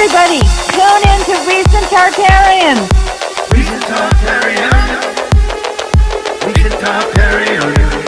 everybody, tune in to Recent Tartarians. Recent Tartarians. Recent Tartarians.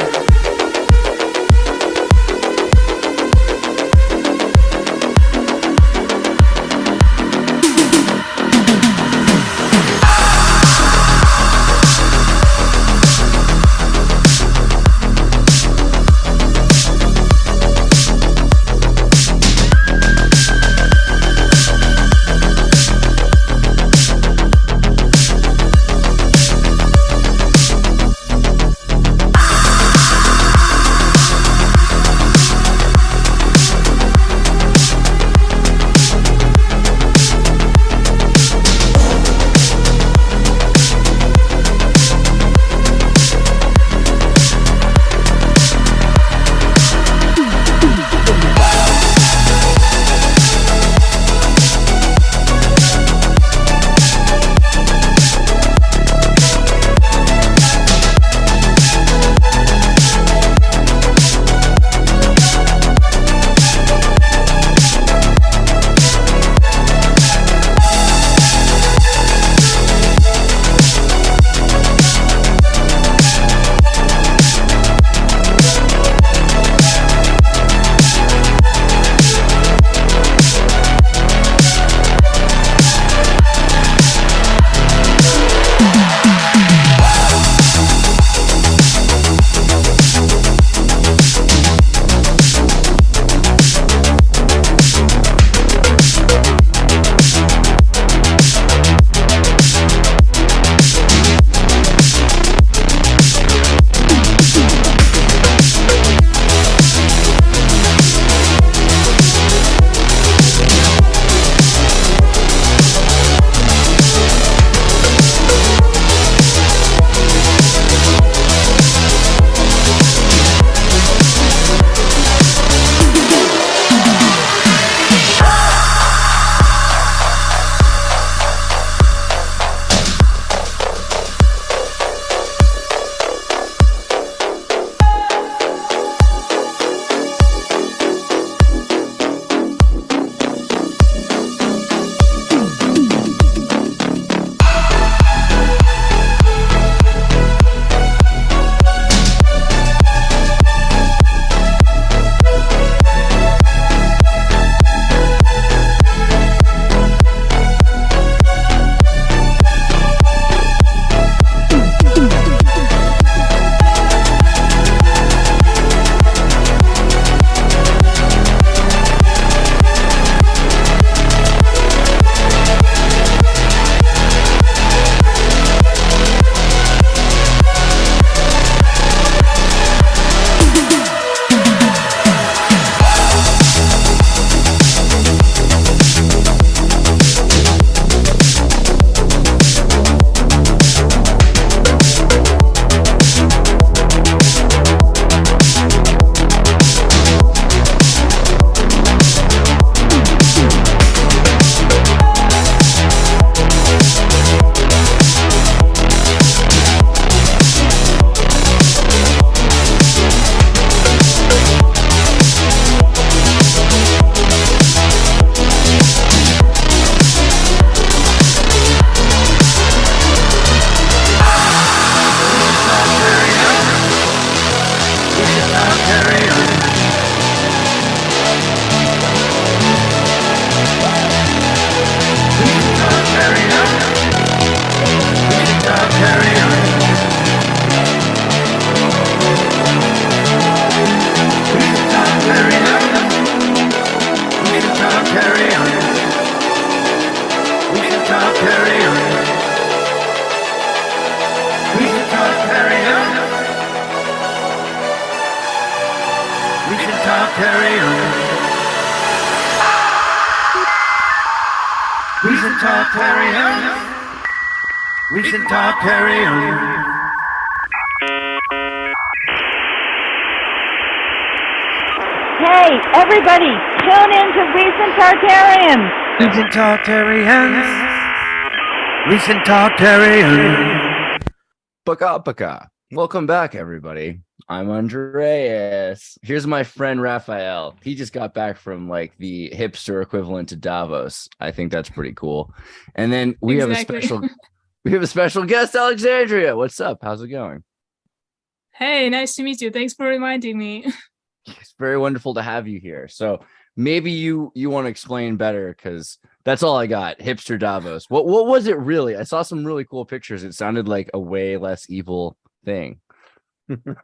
Recent Tartarians. Recent Tartarians. Hey, everybody, tune in to Recent Tartarians. Recent Tartarians. Recent Tartarians. Paka. Welcome back, everybody. I'm Andreas. Here's my friend Raphael. He just got back from like the hipster equivalent to Davos. I think that's pretty cool. And then we have a special guest, Alexandria. What's up? How's it going? Hey, nice to meet you. Thanks for reminding me. It's very wonderful to have you here. So maybe you want to explain better, because that's all I got. Hipster Davos. What was it really? I saw some really cool pictures. It sounded like a way less evil thing.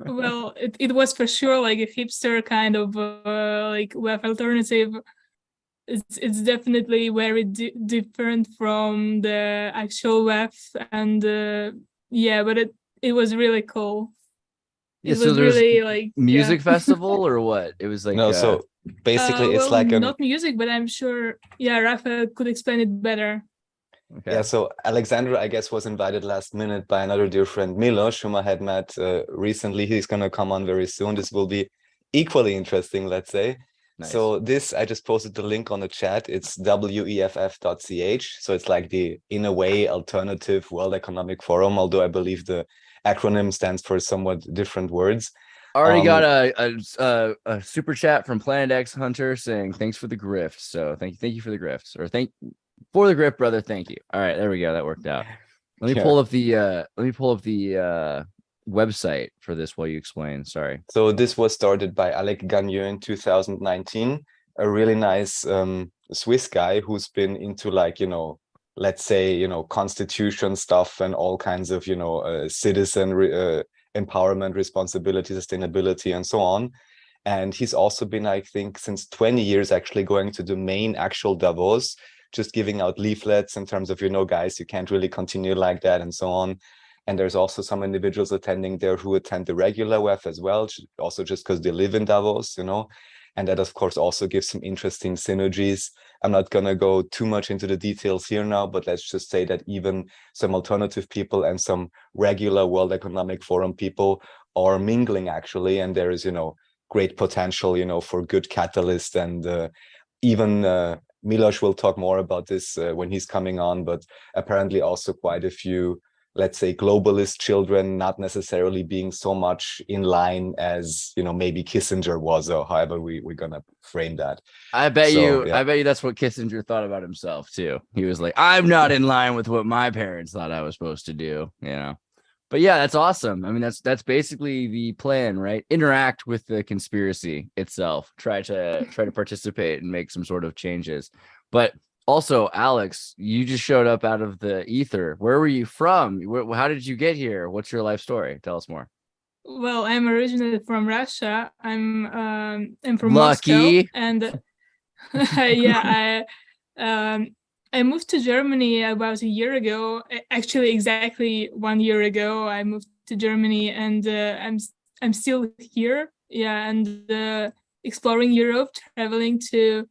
Well, it was for sure like a hipster kind of like web alternative. It's definitely very different from the actual web, and yeah, but it was really cool. Yeah, It so was there's really like music festival or what? It was like No, so basically it's well, like not music, but I'm sure Rafa could explain it better. okay. yeah, so Alexandra, I guess, was invited last minute by another dear friend, Milos, whom I had met recently. He's gonna come on very soon. This will be equally interesting, let's say. Nice. So this, I just posted the link on the chat. It's weff.ch. So it's like the, in a way, alternative World Economic Forum, although I believe the acronym stands for somewhat different words. Already got a super chat from Planet X Hunter saying thanks for the grift. So thank you for the grifts, or thank for the grift, brother. Thank you. All right, there we go. That worked out. Let me pull up the website for this while you explain. Sorry. So this was started by Alec Gagneux in 2019, a really nice Swiss guy who's been into like, let's say, constitution stuff and all kinds of, citizen empowerment, responsibility, sustainability, and so on. And he's also been, I think, since 20 years actually going to the main actual Davos, just giving out leaflets in terms of, guys, you can't really continue like that and so on. And there's also some individuals attending there who attend the regular WEF as well, also just because they live in Davos, and that, of course, also gives some interesting synergies. I'm not going to go too much into the details here now, but let's just say that even some alternative people and some regular World Economic Forum people are mingling, actually, and there is, great potential, for good catalyst. And even Milos will talk more about this when he's coming on, but apparently also quite a few, let's say, globalist children, not necessarily being so much in line as, maybe Kissinger was, or however we're gonna frame that. I bet you that's what Kissinger thought about himself too. He was like, I'm not in line with what my parents thought I was supposed to do, But yeah, that's awesome. I mean, that's basically the plan, right? Interact with the conspiracy itself. Try to participate and make some sort of changes. But also, Alex, you just showed up out of the ether. Where were you from? How did you get here? What's your life story? Tell us more. Well, I'm originally from Russia. I'm from Lucky. Moscow, and yeah, I moved to Germany about a year ago. Actually, exactly 1 year ago, I moved to Germany, and I'm still here. Yeah, and exploring Europe, traveling to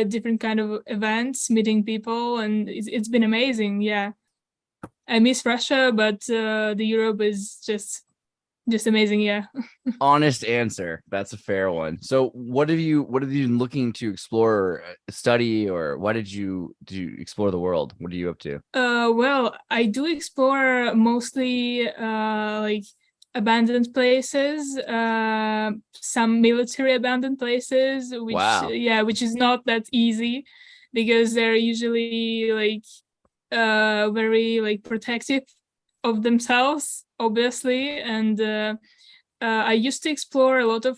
different kind of events, meeting people, and it's been amazing. Yeah, I miss Russia, but the Europe is just amazing. Yeah. Honest answer. That's a fair one. So what have you been looking to explore, study, or why did you explore the world? What are you up to? Well, I do explore mostly like abandoned places, some military abandoned places, which Wow. which is not that easy, because they're usually like very like protective of themselves, obviously. And I used to explore a lot of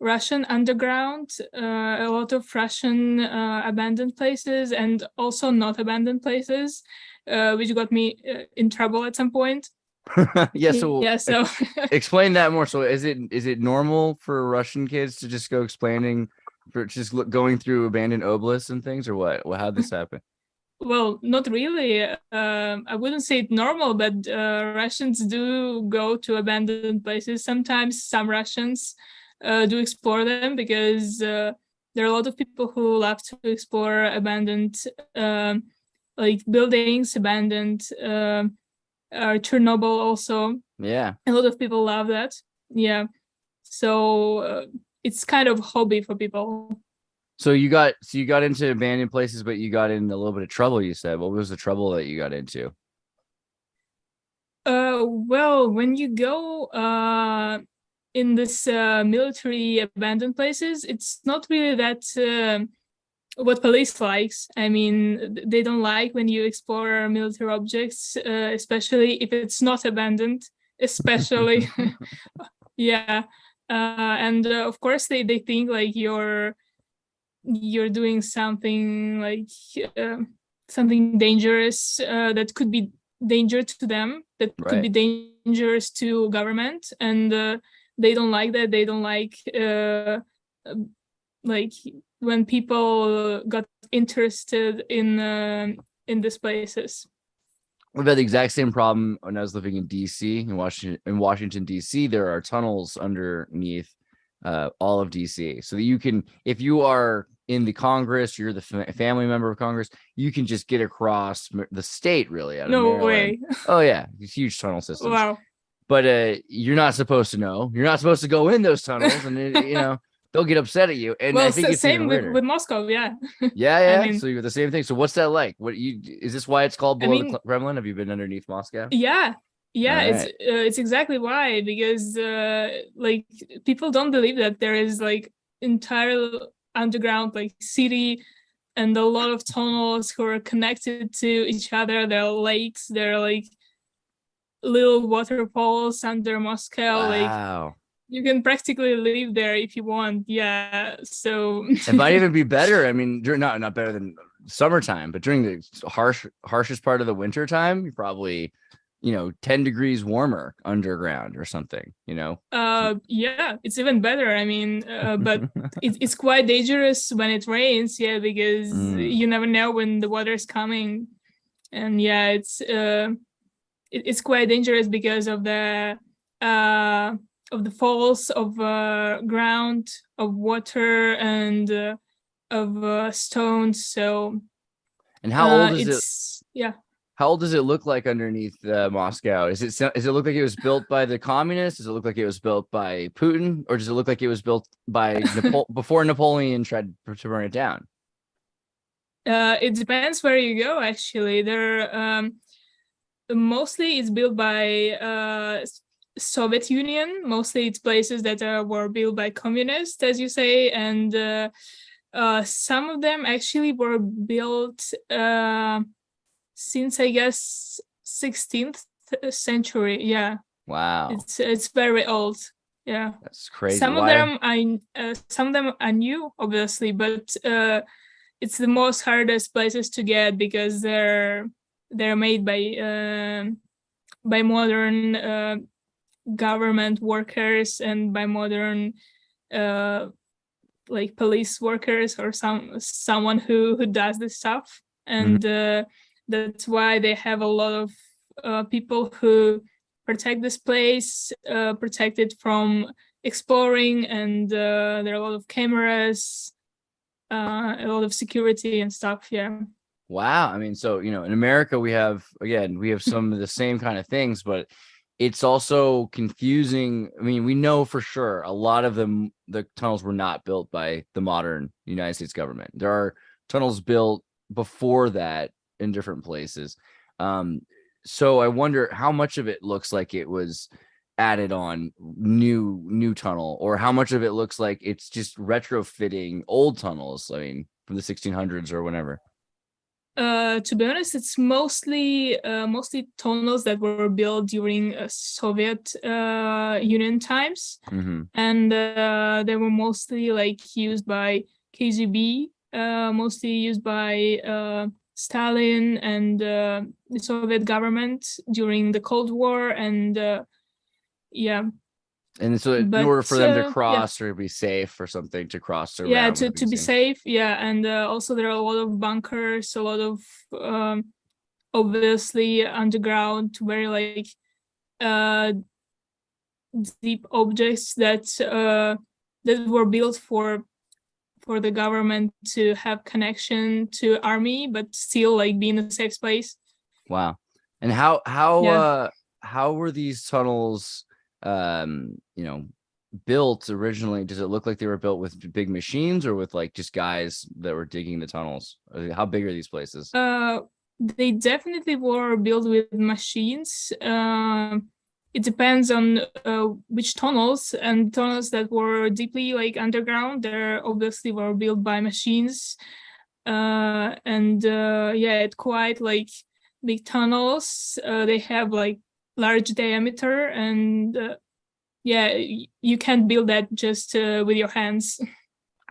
Russian underground, a lot of Russian abandoned places, and also not abandoned places, which got me in trouble at some point. So explain that more. So is it normal for Russian kids to just go going through abandoned obelisks and things, or what? Well, how'd this happen? Well, not really. I wouldn't say it normal, but Russians do go to abandoned places. Sometimes some Russians do explore them, because there are a lot of people who love to explore abandoned like buildings, abandoned Chernobyl also. Yeah. A lot of people love that. Yeah. So it's kind of a hobby for people. So you got into abandoned places, but you got in a little bit of trouble, you said. What was the trouble that you got into? Well, when you go in this military abandoned places, it's not really that what police likes. I mean, they don't like when you explore military objects, especially if it's not abandoned, especially. Yeah. And of course they think like you're doing something like something dangerous that could be danger to them, that could be dangerous to government, and they don't like that. They don't like when people got interested in these places. We've had the exact same problem when I was living in DC, in Washington, DC. There are tunnels underneath all of DC, so that you can, if you are in the Congress, you're the family member of Congress, you can just get across the state, really. Out of No Maryland. way. Oh yeah, these huge tunnel systems. Wow. But you're not supposed to know. You're not supposed to go in those tunnels, and you know they'll get upset at you. And well, I think it's same with Moscow, yeah. Yeah. I mean, so you got the same thing. So what's that like? Is this why it's called below the Kremlin? Have you been underneath Moscow? Yeah. Right. It's exactly why, because like people don't believe that there is like entire underground like city and a lot of tunnels who are connected to each other. There are lakes, there are like little waterfalls under Moscow. Wow. Like you can practically live there if you want. Yeah. So it might even be better. I mean, during not better than summertime, but during the harshest part of the winter time, you're probably 10 degrees warmer underground or something, yeah, it's even better. I mean, but it's quite dangerous when it rains, because you never know when the water is coming. And yeah, it's quite dangerous because of the falls of ground, of water, and of stones. So and how old is it? Yeah. How old does it look like underneath Moscow? Does it look like it was built by the communists? Does it look like it was built by Putin? Or does it look like it was built by before Napoleon tried to burn it down? It depends where you go, actually. Mostly it's built by Soviet Union. Mostly it's places that were built by communists, as you say. And some of them actually were built since, I guess, 16th century. Yeah. Wow. It's very old. Yeah. That's crazy. Some of them I knew, obviously, but it's the most hardest places to get because they're made by modern government workers and by modern like police workers or someone who does this stuff. And that's why they have a lot of people who protect this place, protect it from exploring, and there are a lot of cameras, a lot of security and stuff. Yeah. Wow. I mean, so in America we have some of the same kind of things, but it's also confusing. I mean, we know for sure a lot of the tunnels were not built by the modern United States government. There are tunnels built before that in different places. So I wonder how much of it looks like it was added on new tunnel, or how much of it looks like it's just retrofitting old tunnels. I mean, from the 1600s or whenever. To be honest, it's mostly tunnels that were built during Soviet Union times, and they were mostly like used by KGB, mostly used by Stalin and the Soviet government during the Cold War, and yeah. And so in order for them to cross or be safe or something to cross around. Yeah, to be safe. Yeah. And also there are a lot of bunkers, a lot of obviously underground, very like deep objects that were built for the government to have connection to army, but still like be in a safe space. Wow. And how were these tunnels built originally? Does it look like they were built with big machines or with like just guys that were digging the tunnels? How big are these places? They definitely were built with machines. It depends on which tunnels, and tunnels that were deeply like underground, they obviously were built by machines. And yeah, it's quite like big tunnels. They have like large diameter, and yeah, you can't build that just with your hands.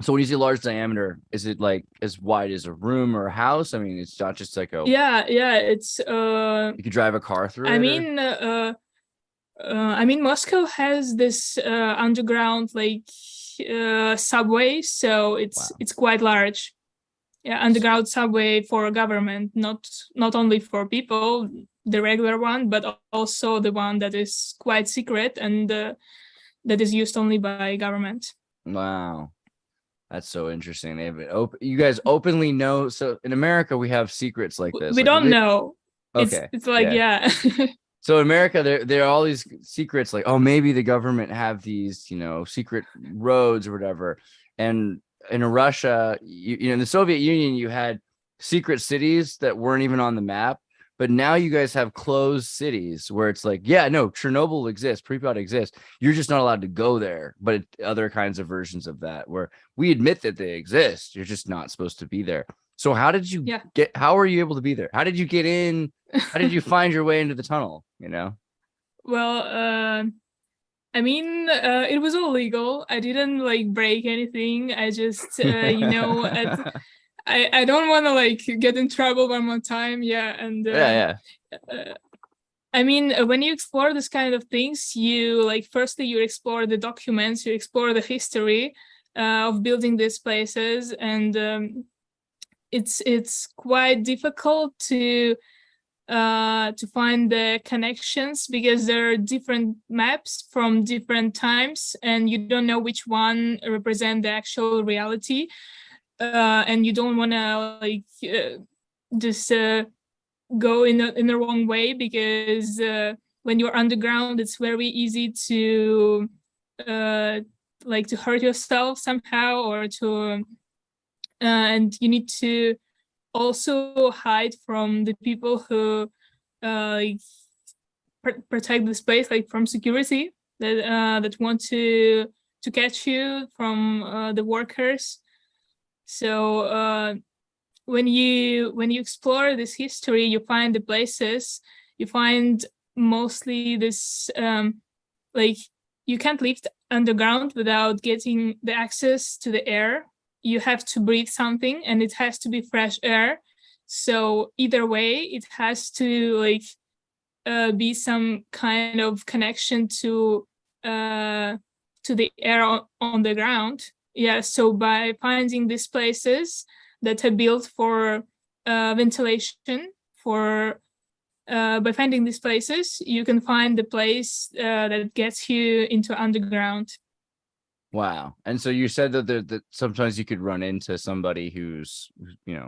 So when you say large diameter, is it like as wide as a room or a house? I mean, it's not just like a Yeah, it's you could drive a car through I it. mean Moscow has this underground like subway, so it's quite large. Yeah, underground subway for government, not only for people, the regular one, but also the one that is quite secret and that is used only by government. Wow. That's so interesting. They have it open. You guys openly know. So in America, we have secrets like this. We Like, don't know. Okay. It's like, yeah. So in America, there are all these secrets like, oh, maybe the government have these, secret roads or whatever. And in Russia, in the Soviet Union, you had secret cities that weren't even on the map. But now you guys have closed cities where it's like, yeah, no, Chernobyl exists, Pripyat exists. You're just not allowed to go there. But other kinds of versions of that where we admit that they exist. You're just not supposed to be there. So how did you how were you able to be there? How did you get in? How did you find your way into the tunnel? Well, I mean, it was all legal. I didn't like break anything. I just, I don't want to like get in trouble one more time. Yeah. And I mean, when you explore this kind of things, you like, firstly, you explore the documents, you explore the history of building these places. And it's quite difficult to find the connections because there are different maps from different times and you don't know which one represent the actual reality. And you don't want to like just go in the wrong way because when you're underground, it's very easy to like to hurt yourself somehow or to and you need to also hide from the people who like protect the space, like from security that want to catch you from the workers. So when you explore this history, you find the places, you find mostly this like you can't live underground without getting the access to the air. You have to breathe something and it has to be fresh air. So either way, it has to like be some kind of connection to the air on the ground. Yeah, so by finding these places that are built for ventilation, by finding these places, you can find the place that gets you into underground. Wow. And so you said that sometimes you could run into somebody who's,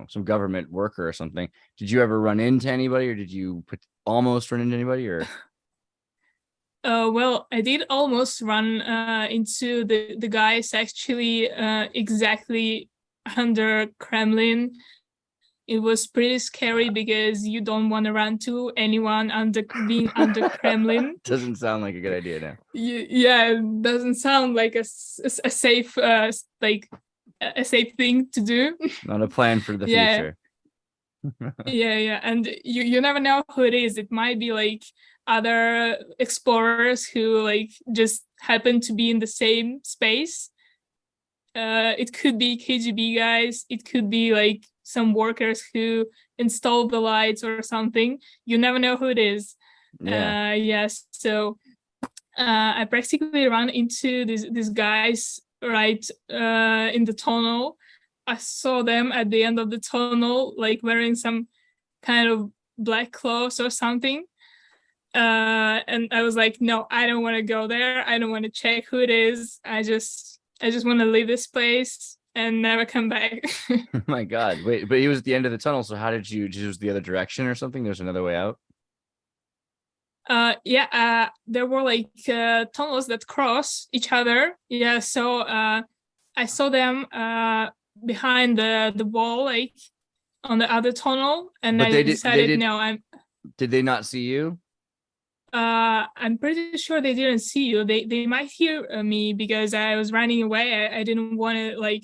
some government worker or something. Did you ever run into anybody or did you almost run into anybody or? Well, I did almost run into the guys actually exactly under Kremlin. It was pretty scary because you don't want to run to anyone being under Kremlin. Doesn't sound like a good idea now. Yeah, it doesn't sound like a safe like a safe thing to do. Not a plan for the future. Yeah, and you never know who it is. It might be like other explorers who like just happen to be in the same space. It could be KGB guys. It could be like some workers who install the lights or something. You never know who it is. Yeah. Yes. So I practically ran into these guys right in the tunnel. I saw them at the end of the tunnel, like wearing some kind of black clothes or something. And I was like, no, I don't want to go there. I don't want to check who it is. I just want to leave this place and never come back. Oh my God. Wait, but he was at the end of the tunnel. So how did you choose the other direction or something? There's another way out? There were like tunnels that cross each other. Yeah, so I saw them behind the wall, like on the other tunnel, and But I they decided did. no, Did they not see you? I'm pretty sure they didn't see you. They might hear me because I was running away. I didn't want to like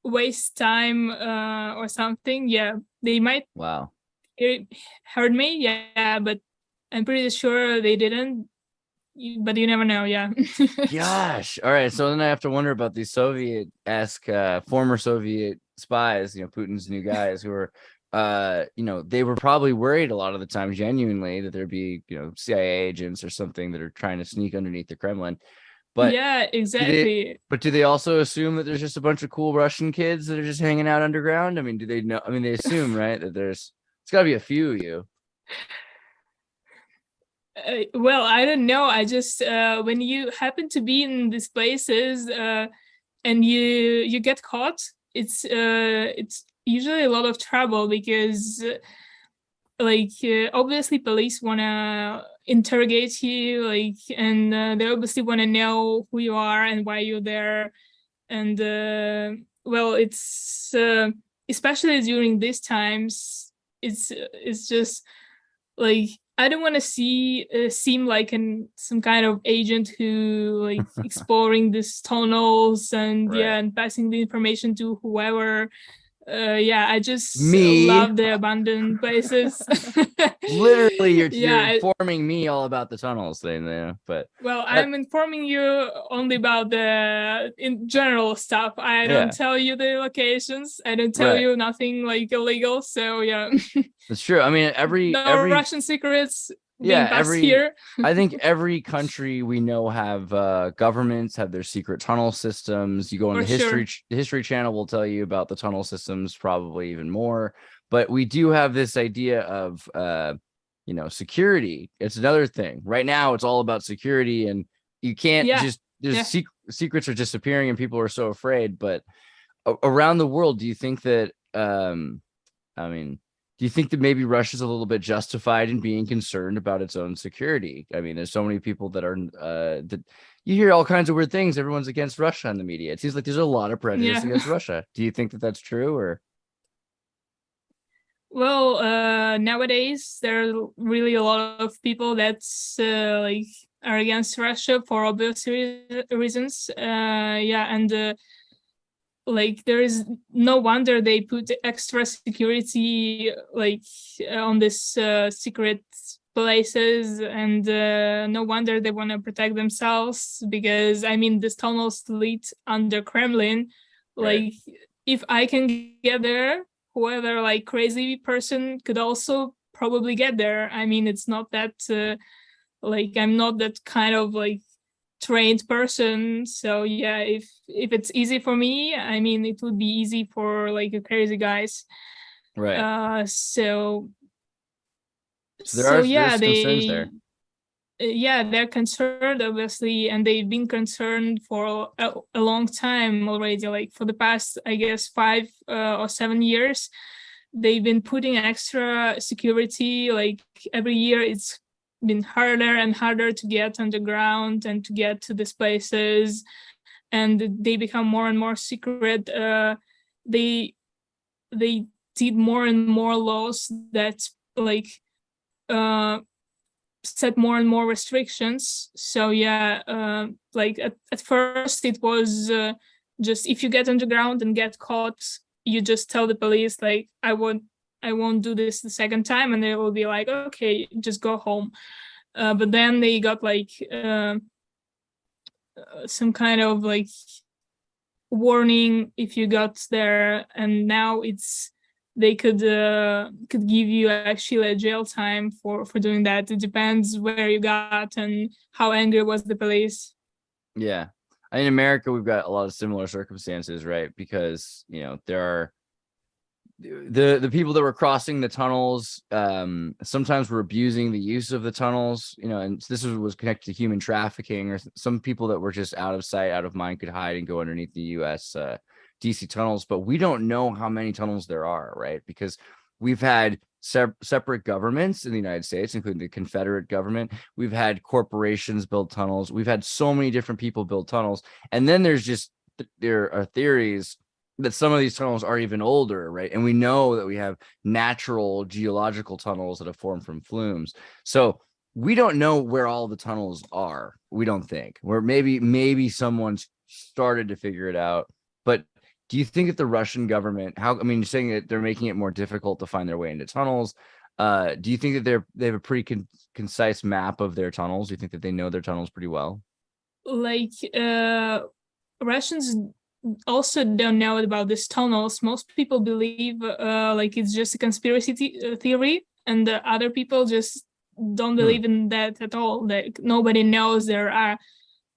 waste time or something. Yeah, they might Wow. heard me. Yeah, but I'm pretty sure they didn't. But you never know. Yeah. Gosh. All right. So then I have to wonder about these Soviet-esque former Soviet spies, Putin's new guys who are they were probably worried a lot of the time, genuinely, that there'd be, CIA agents or something that are trying to sneak underneath the Kremlin. But yeah, exactly. do they also assume that there's just a bunch of cool Russian kids that are just hanging out underground? I mean, do they know? I mean, they assume, right, that it's got to be a few of you. Well, I don't know. I just when you happen to be in these places and you get caught, it's usually a lot of trouble because obviously police want to interrogate you, and they obviously want to know who you are and why you're there. And well, it's especially during these times, it's just like I don't want to seem like some kind of agent who exploring these tunnels and Right. and passing the information to whoever. I just Me? love the abandoned places. Literally, you're Yeah, informing me all about the tunnels thing, but well, I'm informing you only about the in general stuff. I don't tell you the locations. I don't tell Right. you nothing illegal. So yeah, That's true. I mean, every Russian secrets being passed here. I think every country we know have governments have their secret tunnel systems. You go on the History Channel will tell you about the tunnel systems, probably even more. But we do have this idea of security. It's another thing. Right now, it's all about security, and you can't secrets are disappearing, and people are so afraid. But around the world, do you think that? Do you think that maybe Russia's a little bit justified in being concerned about its own security? I mean, there's so many people that are that you hear all kinds of weird things. Everyone's against Russia in the media. It seems like there's a lot of prejudice against Russia. Do you think that that's true, or? Well, nowadays there are really a lot of people that's are against Russia for obvious reasons. And there is no wonder they put extra security on this secret places, and no wonder they want to protect themselves, because I mean these tunnels lead under Kremlin. If I can get there, whoever crazy person could also probably get there. I mean, it's not that I'm not that kind of trained person. So yeah, if it's easy for me, I mean, it would be easy for crazy guys. Right. So there's concerns there. They're concerned, obviously, and they've been concerned for a long time already. For the past, I guess, 5 or 7 years, they've been putting extra security. Every year, it's been harder and harder to get underground and to get to these places, and they become more and more secret. They did more and more laws that set more and more restrictions. So at first it was just if you get underground and get caught, you just tell the police I won't do this the second time, and they will be like, okay, just go home. But then they got some kind of warning if you got there, and now they could give you actually a jail time for doing that. It depends where you got and how angry was the police. Yeah, in America we've got a lot of similar circumstances, right? Because there are the people that were crossing the tunnels sometimes were abusing the use of the tunnels, and this was connected to human trafficking, or some people that were just out of sight, out of mind, could hide and go underneath the US DC tunnels. But we don't know how many tunnels there are, right? Because we've had separate governments in the United States, including the Confederate government. We've had corporations build tunnels. We've had so many different people build tunnels. And then there are theories that some of these tunnels are even older, right? And we know that we have natural geological tunnels that have formed from flumes. So we don't know where all the tunnels are. We don't think. Where maybe someone's started to figure it out. But do you think that the Russian government, I mean, you're saying that they're making it more difficult to find their way into tunnels. Do you think that they have a pretty concise map of their tunnels? Do you think that they know their tunnels pretty well? Like Russians also don't know about these tunnels. Most people believe like it's just a conspiracy theory, and the other people just don't believe in that at all. Like nobody knows there are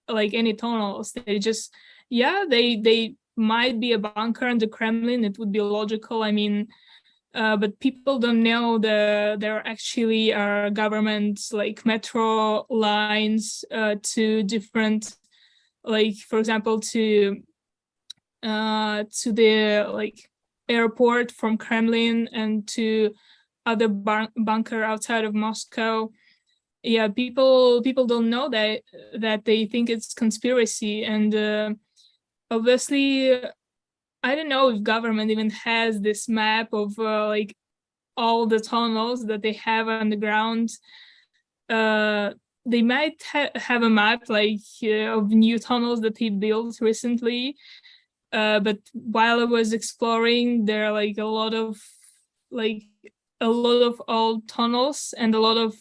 like any tunnels. They just they might be a bunker in the Kremlin. It would be logical. I mean, but people don't know there actually are government like metro lines to different, like for example to the like airport from Kremlin and to other bunker outside of Moscow. Yeah, people don't know that they think it's conspiracy, and obviously I don't know if government even has this map of like all the tunnels that they have underground. They might have a map like of new tunnels that he built recently. But while I was exploring, there are like a lot of old tunnels and a lot of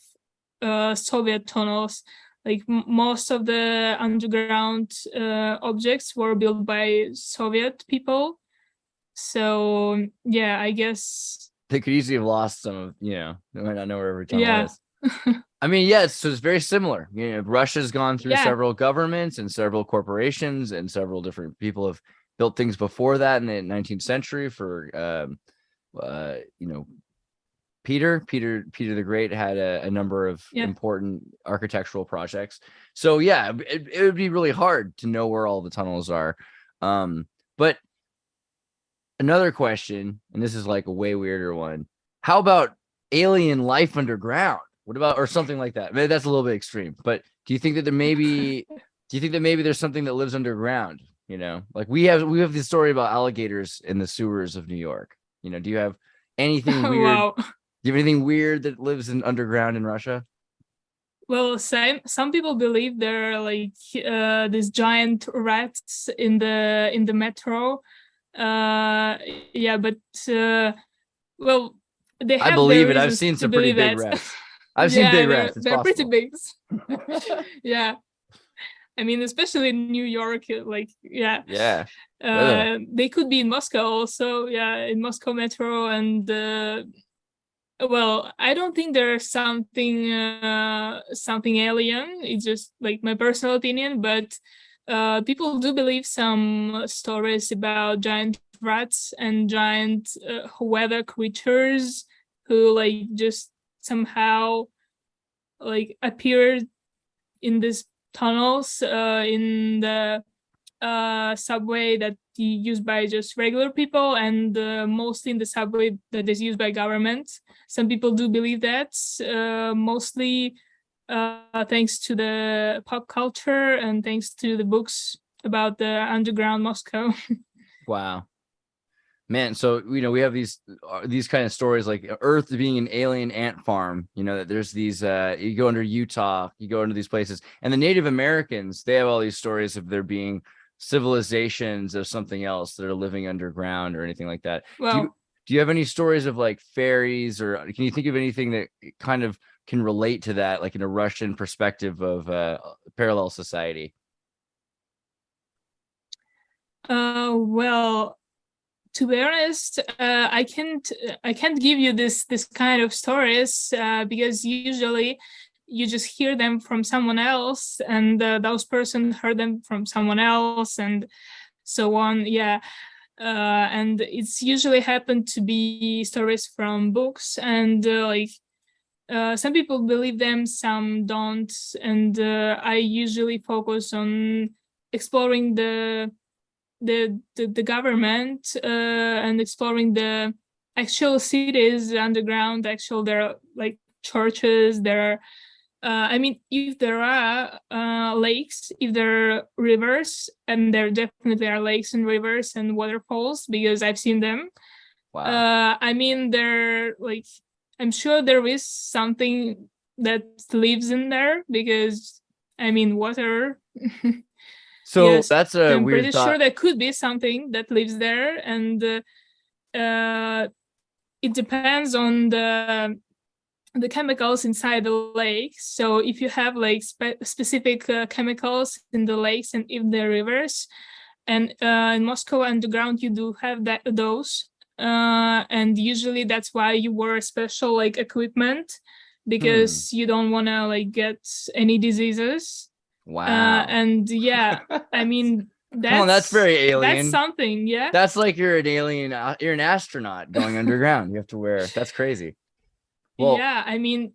Soviet tunnels. Like most of the underground objects were built by Soviet people. So yeah, I guess they could easily have lost some of, they might not know where every tunnel is. Yeah. I mean, yes, so it's very similar. Russia's gone through Yeah. several governments and several corporations, and several different people have built things before that in the 19th century. For Peter the Great had a number of important architectural projects. So yeah, it would be really hard to know where all the tunnels are. But another question, and this is like a way weirder one: how about alien life underground? What about, or something like that? Maybe that's a little bit extreme, but do you think that maybe there's something that lives underground? Like we have this story about alligators in the sewers of New York. Do you have anything weird? Wow. Do you have anything weird that lives in underground in Russia? Well, some people believe there are like these giant rats in the metro. But well, they have I believe their it. I've reasons seen to some pretty believe big that. rats. I've seen big rats. It's they're pretty possible. big. Yeah, I mean, especially in New York, like Yeah. they could be in Moscow also. Yeah, in Moscow metro, and well, I don't think there's something alien. It's just like my personal opinion, but people do believe some stories about giant rats and giant weather creatures who like just somehow like appeared in these tunnels in the subway that used by just regular people, and mostly in the subway that is used by government. Some people do believe that, mostly thanks to the pop culture and thanks to the books about the underground Moscow. Wow. Man, so we have these kind of stories like Earth being an alien ant farm. That there's these you go under Utah, you go into these places, and the Native Americans, they have all these stories of there being civilizations of something else that are living underground or anything like that. Well, do you have any stories of like fairies, or can you think of anything that kind of can relate to that, like in a Russian perspective of parallel society? Well, to be honest, I can't give you this kind of stories because usually you just hear them from someone else, and those person heard them from someone else, and so on. Yeah, and it's usually happened to be stories from books, and some people believe them, some don't, and I usually focus on exploring the government and exploring the actual cities underground. There are like churches, there I mean, if there are lakes, if there are rivers, and there definitely are lakes and rivers and waterfalls because I've seen them. Wow. I mean, I'm sure there is something that lives in there because, I mean, water. So Yes, that's a I'm weird pretty thought. sure there could be something that lives there, and it depends on the chemicals inside the lake. So if you have like specific chemicals in the lakes and in the rivers, and in Moscow underground you do have those, and usually that's why you wear special like equipment because you don't want to like get any diseases. Wow. And yeah, I mean Come on, that's very alien. That's something, yeah. That's like you're an alien. You're an astronaut going underground. You have to wear. That's crazy. Well, yeah, I mean,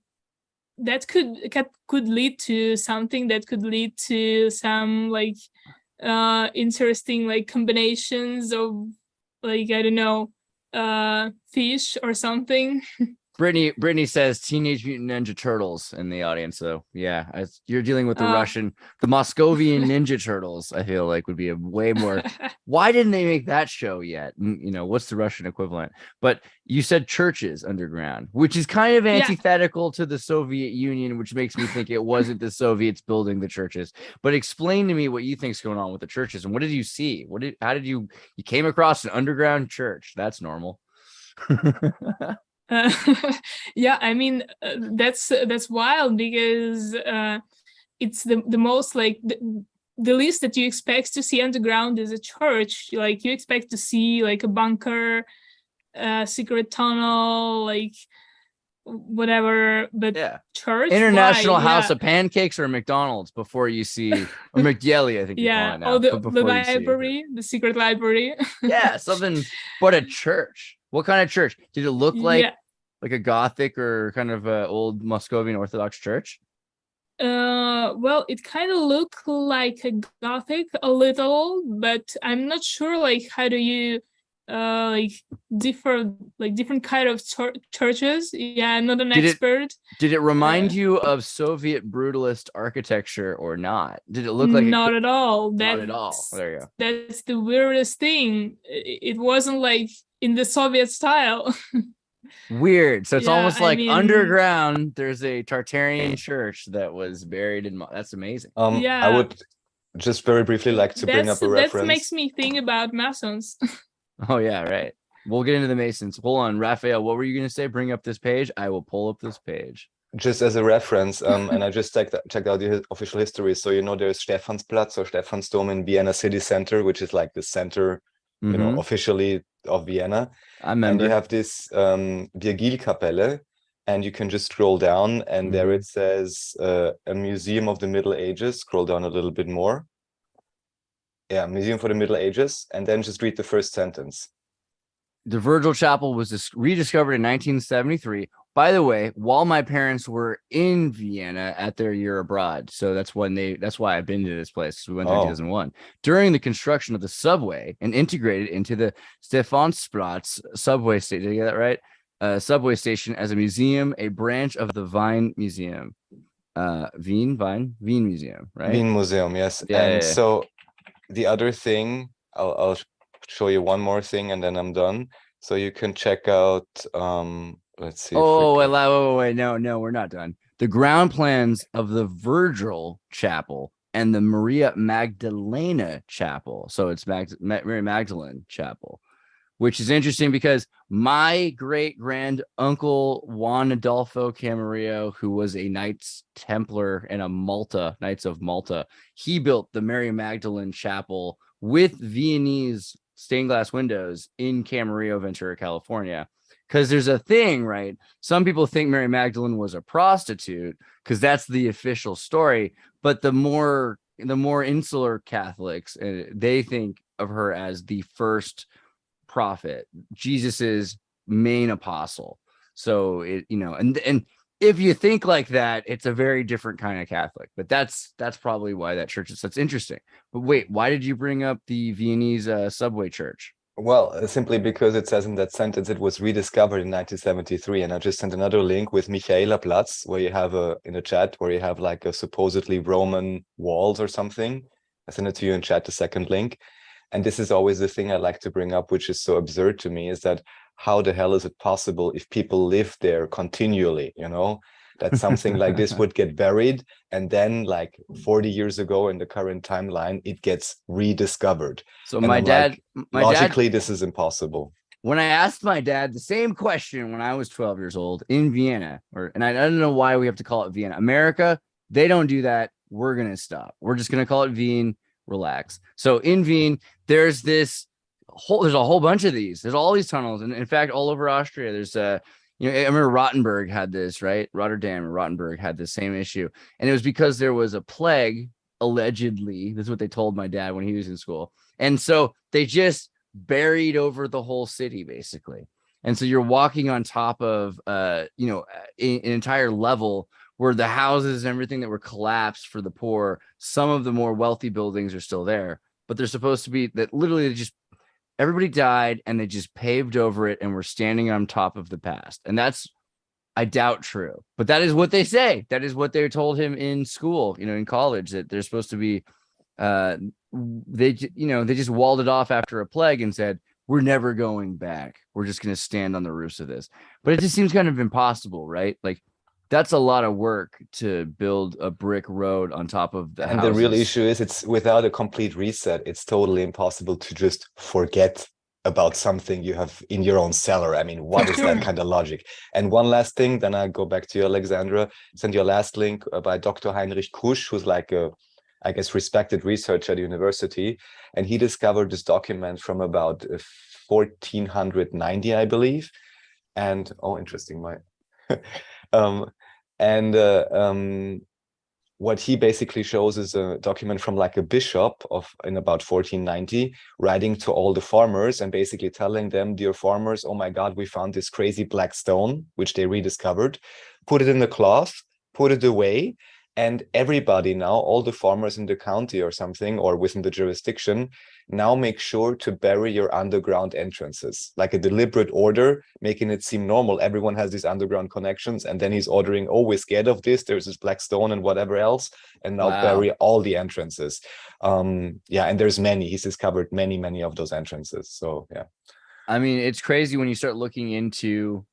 that could lead to something that could lead to some like interesting like combinations of like, I don't know, fish or something. Brittany says Teenage Mutant Ninja Turtles in the audience. So yeah, you're dealing with the Moscovian Ninja Turtles. I feel like would be a way more. Why didn't they make that show yet? You know, what's the Russian equivalent? But you said churches underground, which is kind of antithetical to the Soviet Union, which makes me think it wasn't the Soviets building the churches. But explain to me what you think's going on with the churches and what did you see? How did you came across an underground church? That's normal. Yeah, I mean, that's wild because it's the most like the least that you expect to see underground is a church. Like you expect to see like a bunker, secret tunnel, like whatever, but church, International House of Pancakes or McDonald's before you see, or McDeli, I think you call it now. The library, the secret library. Yeah, something, but a church. What kind of church? Did it look like a Gothic or kind of a old Moscovian Orthodox church? Well, it kind of looked like a Gothic a little, but I'm not sure like how do you like different kind of churches. Yeah, I'm not an expert. Did it remind you of Soviet brutalist architecture or not? Did it look like not at all? Not at all. There you go. That's the weirdest thing. It wasn't like in the Soviet style. Weird. So it's almost like underground. There's a Tartarian church that was buried in. That's amazing. I would just very briefly like to bring up a reference. That makes me think about Masons. Oh yeah, right. We'll get into the Masons. Hold on, Raphael. What were you going to say? Bring up this page. I will pull up this page. Just as a reference, and I just checked out the official history. So you know, there's Stephansplatz or Stephansdom in Vienna city center, which is like the center, you know, officially of Vienna. I remember. And you have this Virgilkapelle, and you can just scroll down, and there it says a museum of the Middle Ages. Scroll down a little bit more. Yeah, Museum for the Middle Ages, and then just read the first sentence. The Virgil Chapel was rediscovered in 1973. By the way, while my parents were in Vienna at their year abroad, so that's why I've been to this place. We went there in 2001 during the construction of the subway and integrated into the Stephansplatz subway station. Did I get that right? Subway station as a museum, a branch of the Wien Museum, Wien Museum, right? Wien Museum, yes. So the other thing, I'll show you one more thing and then I'm done. So you can check out let's see. Wait, no, we're not done. The ground plans of the Virgil Chapel and the Maria Magdalena Chapel. So it's Mary Magdalene Chapel, which is interesting because my great grand uncle Juan Adolfo Camarillo, who was a Knights Templar and a Knights of Malta, he built the Mary Magdalene Chapel with Viennese stained glass windows in Camarillo, Ventura, California. Because there's a thing, right? Some people think Mary Magdalene was a prostitute because that's the official story. But the more insular Catholics, they think of her as the first prophet, Jesus's main apostle. So and if you think like that, it's a very different kind of Catholic. But that's probably why that church is. That's interesting. But wait, why did you bring up the Viennese subway church? Well, simply because it says in that sentence it was rediscovered in 1973, and I just sent another link with Michaelaplatz, where you have in a chat where you have like a supposedly Roman walls or something. I sent it to you in chat, the second link. And this is always the thing I like to bring up, which is so absurd to me, is that how the hell is it possible if people live there continually, that something like this would get buried, and then like 40 years ago in the current timeline, it gets rediscovered. So And my I'm dad, logically, this is impossible. when I asked my dad the same question when I was 12 years old in Vienna, and I don't know why we have to call it Vienna. America, they don't do that. We're going to stop. We're just going to call it Wien. Relax. So in Wien, there's a whole bunch of these. There's all these tunnels. And in fact, all over Austria, there's I remember Rottenburg had this, right? Rotterdam and Rottenburg had the same issue. And it was because there was a plague, allegedly. This is what they told my dad when he was in school. And so they just buried over the whole city, basically. And so you're walking on top of, an entire level where the houses and everything that were collapsed for the poor, some of the more wealthy buildings are still there, but they're supposed to be that literally everybody died and they just paved over it and we're standing on top of the past. And that's, I doubt, true, but that is what they say. That is what they told him in school, in college, that they're supposed to be, they just walled it off after a plague and said, we're never going back. We're just going to stand on the roofs of this. But it just seems kind of impossible, right? Like, that's a lot of work to build a brick road on top of the houses. The real issue is it's without a complete reset, it's totally impossible to just forget about something you have in your own cellar. I mean, what is that kind of logic? And one last thing, then I go back to you, Alexandra. Send your last link by Dr. Heinrich Kusch, who's like a, I guess, respected researcher at the university. And he discovered this document from about 1490, I believe. And, oh, interesting, what he basically shows is a document from like a bishop in about 1490 writing to all the farmers and basically telling them, dear farmers, oh my God, we found this crazy black stone, which they rediscovered, put it in the cloth, put it away. And everybody now, all the farmers in the county or something, or within the jurisdiction, now make sure to bury your underground entrances, like a deliberate order, making it seem normal. Everyone has these underground connections. And then he's ordering, oh, we're scared of this. There's this black stone and whatever else. And now bury all the entrances. And there's many. He's discovered many, many of those entrances. So, yeah. I mean, it's crazy when you start looking into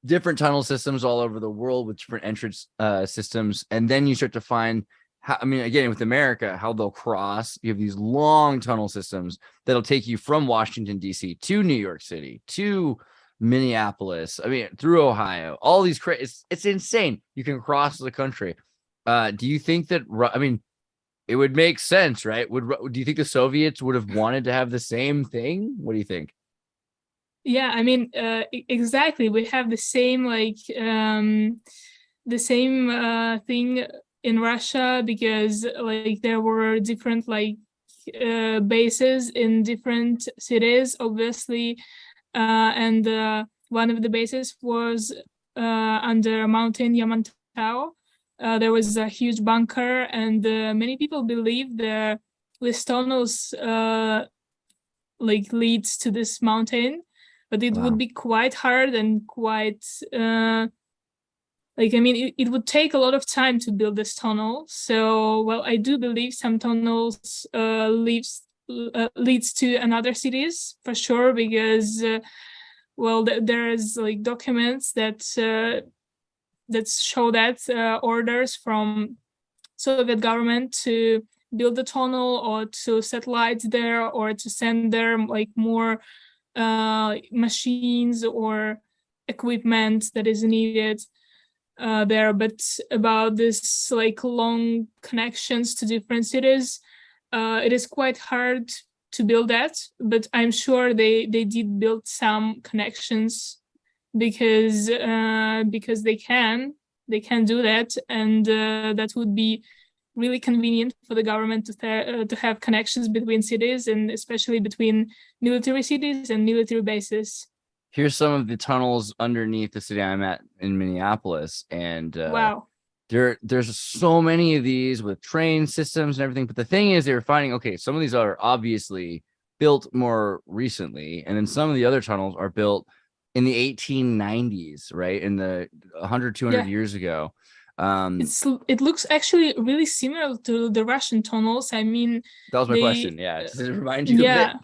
different tunnel systems all over the world with different entrance systems. And then you start to find how, I mean, again, with America, how they'll cross. You have these long tunnel systems that'll take you from Washington, D.C. to New York City, to Minneapolis, I mean, through Ohio, all these, it's insane. You can cross the country. Do you think that, I mean, it would make sense, right? Do you think the Soviets would have wanted to have the same thing? What do you think? Yeah, I mean, exactly. We have the same thing in Russia, because like there were different bases in different cities, obviously, and one of the bases was under mountain Yamantau. There was a huge bunker, and many people believe this tunnels leads to this mountain. But it would be quite hard and quite, it would take a lot of time to build this tunnel. So, well, I do believe some tunnels leads to another cities for sure, because, there's like documents that show that orders from Soviet government to build the tunnel or to set lights there or to send there more machines or equipment that is needed there. But about this long connections to different cities, it is quite hard to build that, but I'm sure they did build some connections because they can do that, and that would be really convenient for the government to have connections between cities, and especially between military cities and military bases. Here's some of the tunnels underneath the city I'm at in Minneapolis, and wow, there's so many of these with train systems and everything. But the thing is, they were finding, okay, some of these are obviously built more recently, and then some of the other tunnels are built in the 1890s, right? In the 100, 200 years ago. It looks actually really similar to the Russian tunnels. I mean, that was my question. Yeah, does it remind you of it?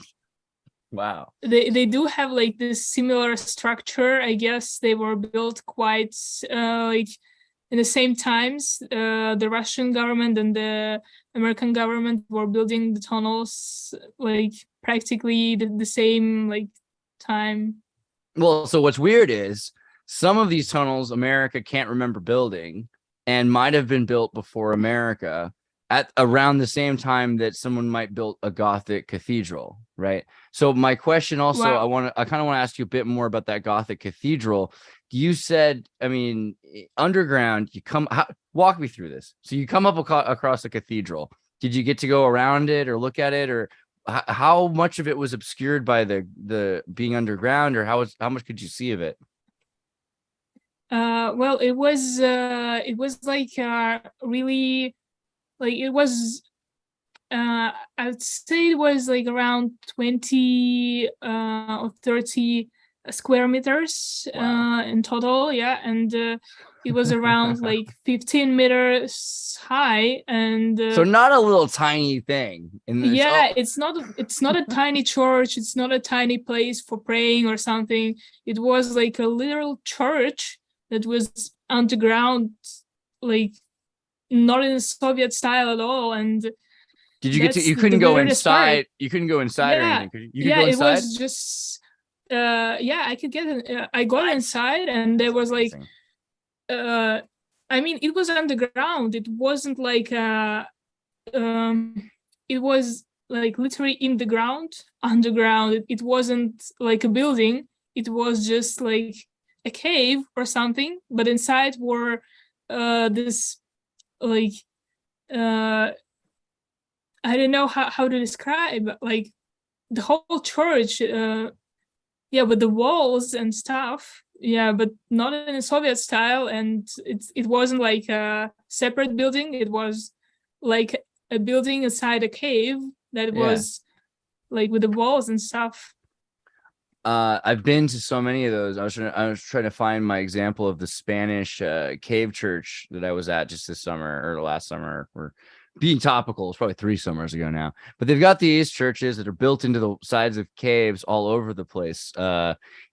Wow. They do have like this similar structure. I guess they were built quite like in the same times. The Russian government and the American government were building the tunnels like practically the same like time. Well, so what's weird is some of these tunnels America can't remember building and might have been built before America at around the same time that someone might build a Gothic cathedral, right? So my question also, I kind of want to ask you a bit more about that Gothic cathedral. You said, I mean, underground, walk me through this. So you come up across a cathedral. Did you get to go around it or look at it, or how much of it was obscured by the being underground, or how much could you see of it? Well, it was like really, like it was I would say it was like around 20 or 30 square meters in total, and it was around like 15 meters high, and so not a little tiny thing. It's not a tiny church, it's not a tiny place for praying or something. It was like a literal church that was underground, like not in Soviet style at all. And did you you couldn't go inside? You couldn't go inside or anything? You could go inside? It was just I could get in. I got inside, and there was like I mean, it was underground. It wasn't like it was like literally in the ground, underground. It wasn't like a building. It was just like a cave or something, but inside were this like I don't know how to describe, like the whole church, with the walls and stuff, but not in a Soviet style, and it wasn't like a separate building. It was like a building inside a cave that was like with the walls and stuff. I've been to so many of those. I was trying to find my example of the Spanish cave church that I was at just this summer or last summer. We're being topical. It's probably 3 summers ago now. But they've got these churches that are built into the sides of caves all over the place.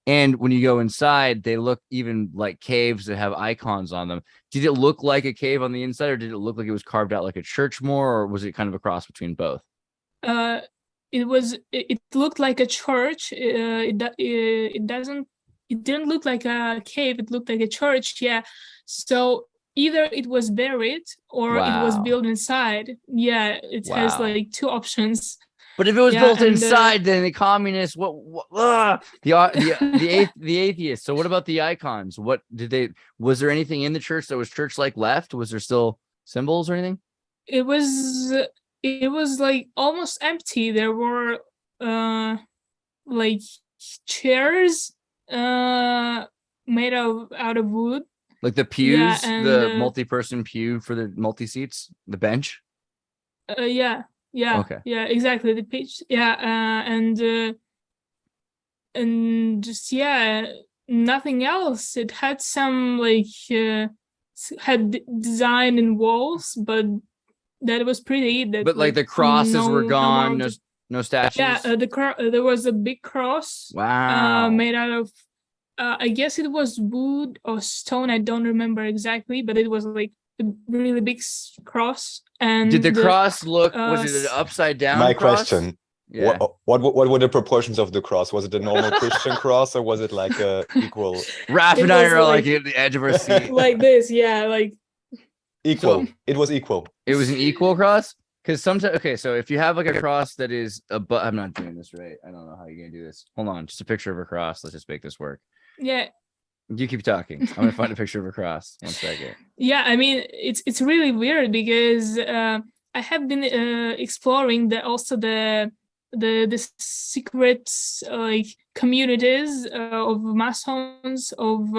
And when you go inside, they look even like caves that have icons on them. Did it look like a cave on the inside, or did it look like it was carved out like a church more, or was it kind of a cross between both? It looked like a church. It didn't look like a cave. It looked like a church. Yeah. So either it was buried or it was built inside. Yeah. It has like 2 options. But if it was built inside, then the communists, the atheists. So what about the icons? Was there anything in the church that was church-like left? Was there still symbols or anything? It was like almost empty. There were like chairs made out of wood. Like the pews, the multi-person pew for the multi-seats, the bench? Okay. Yeah, exactly. The pitch. And just nothing else. It had some like had design in walls, but that was pretty. But like the crosses were gone. No statues. Yeah, there was a big cross. Wow. Made out of, I guess it was wood or stone. I don't remember exactly, but it was like a really big cross. And did the cross look? Was it an upside down? My cross? question. Yeah. What were the proportions of the cross? Was it a normal Christian cross, or was it like a equal? Raph and I are like at the edge of our seat. Like this, like equal. It was equal. It was an equal cross? Because sometimes, okay, so if you have like a cross that is above, I'm not doing this right. I don't know how you're gonna do this. Hold on, just a picture of a cross. Let's just make this work. Yeah. You keep talking. I'm gonna find a picture of a cross. 1 second. Yeah, I mean it's really weird because I have been exploring the secret like communities of Masons, of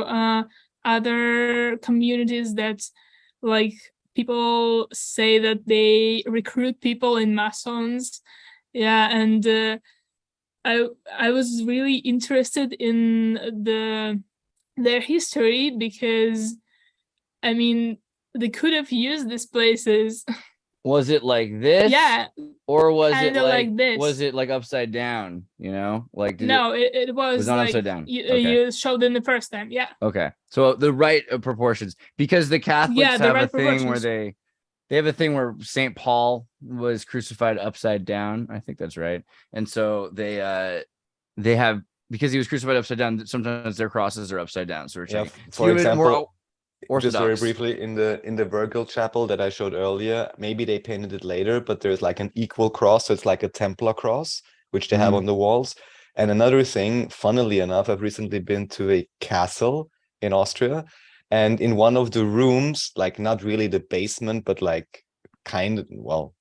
other communities that like people say that they recruit people in Masons. Yeah, and I was really interested in their history because, I mean, they could have used these places. Was it like this? Yeah, Or was it kind of like this. was it like upside down? You know, like did No, it was not like upside down. you, Okay. you showed in the first time. Yeah. Okay, so the right proportions, because the Catholics Yeah, the have right a thing where proportions. they have a thing where Saint Paul was crucified upside down. I think that's right, and so they have, because he was crucified upside down. Sometimes their crosses are upside down. So we're Yeah, trying for example, more just very orthodox. briefly, in the Virgil chapel that I showed earlier, maybe they painted it later, but there's like an equal cross, so it's like a Templar cross, which they have Mhm. on the walls. And another thing, funnily enough, I've recently been to a castle in Austria, and in one of the rooms, like not really the basement, but like kind of, well,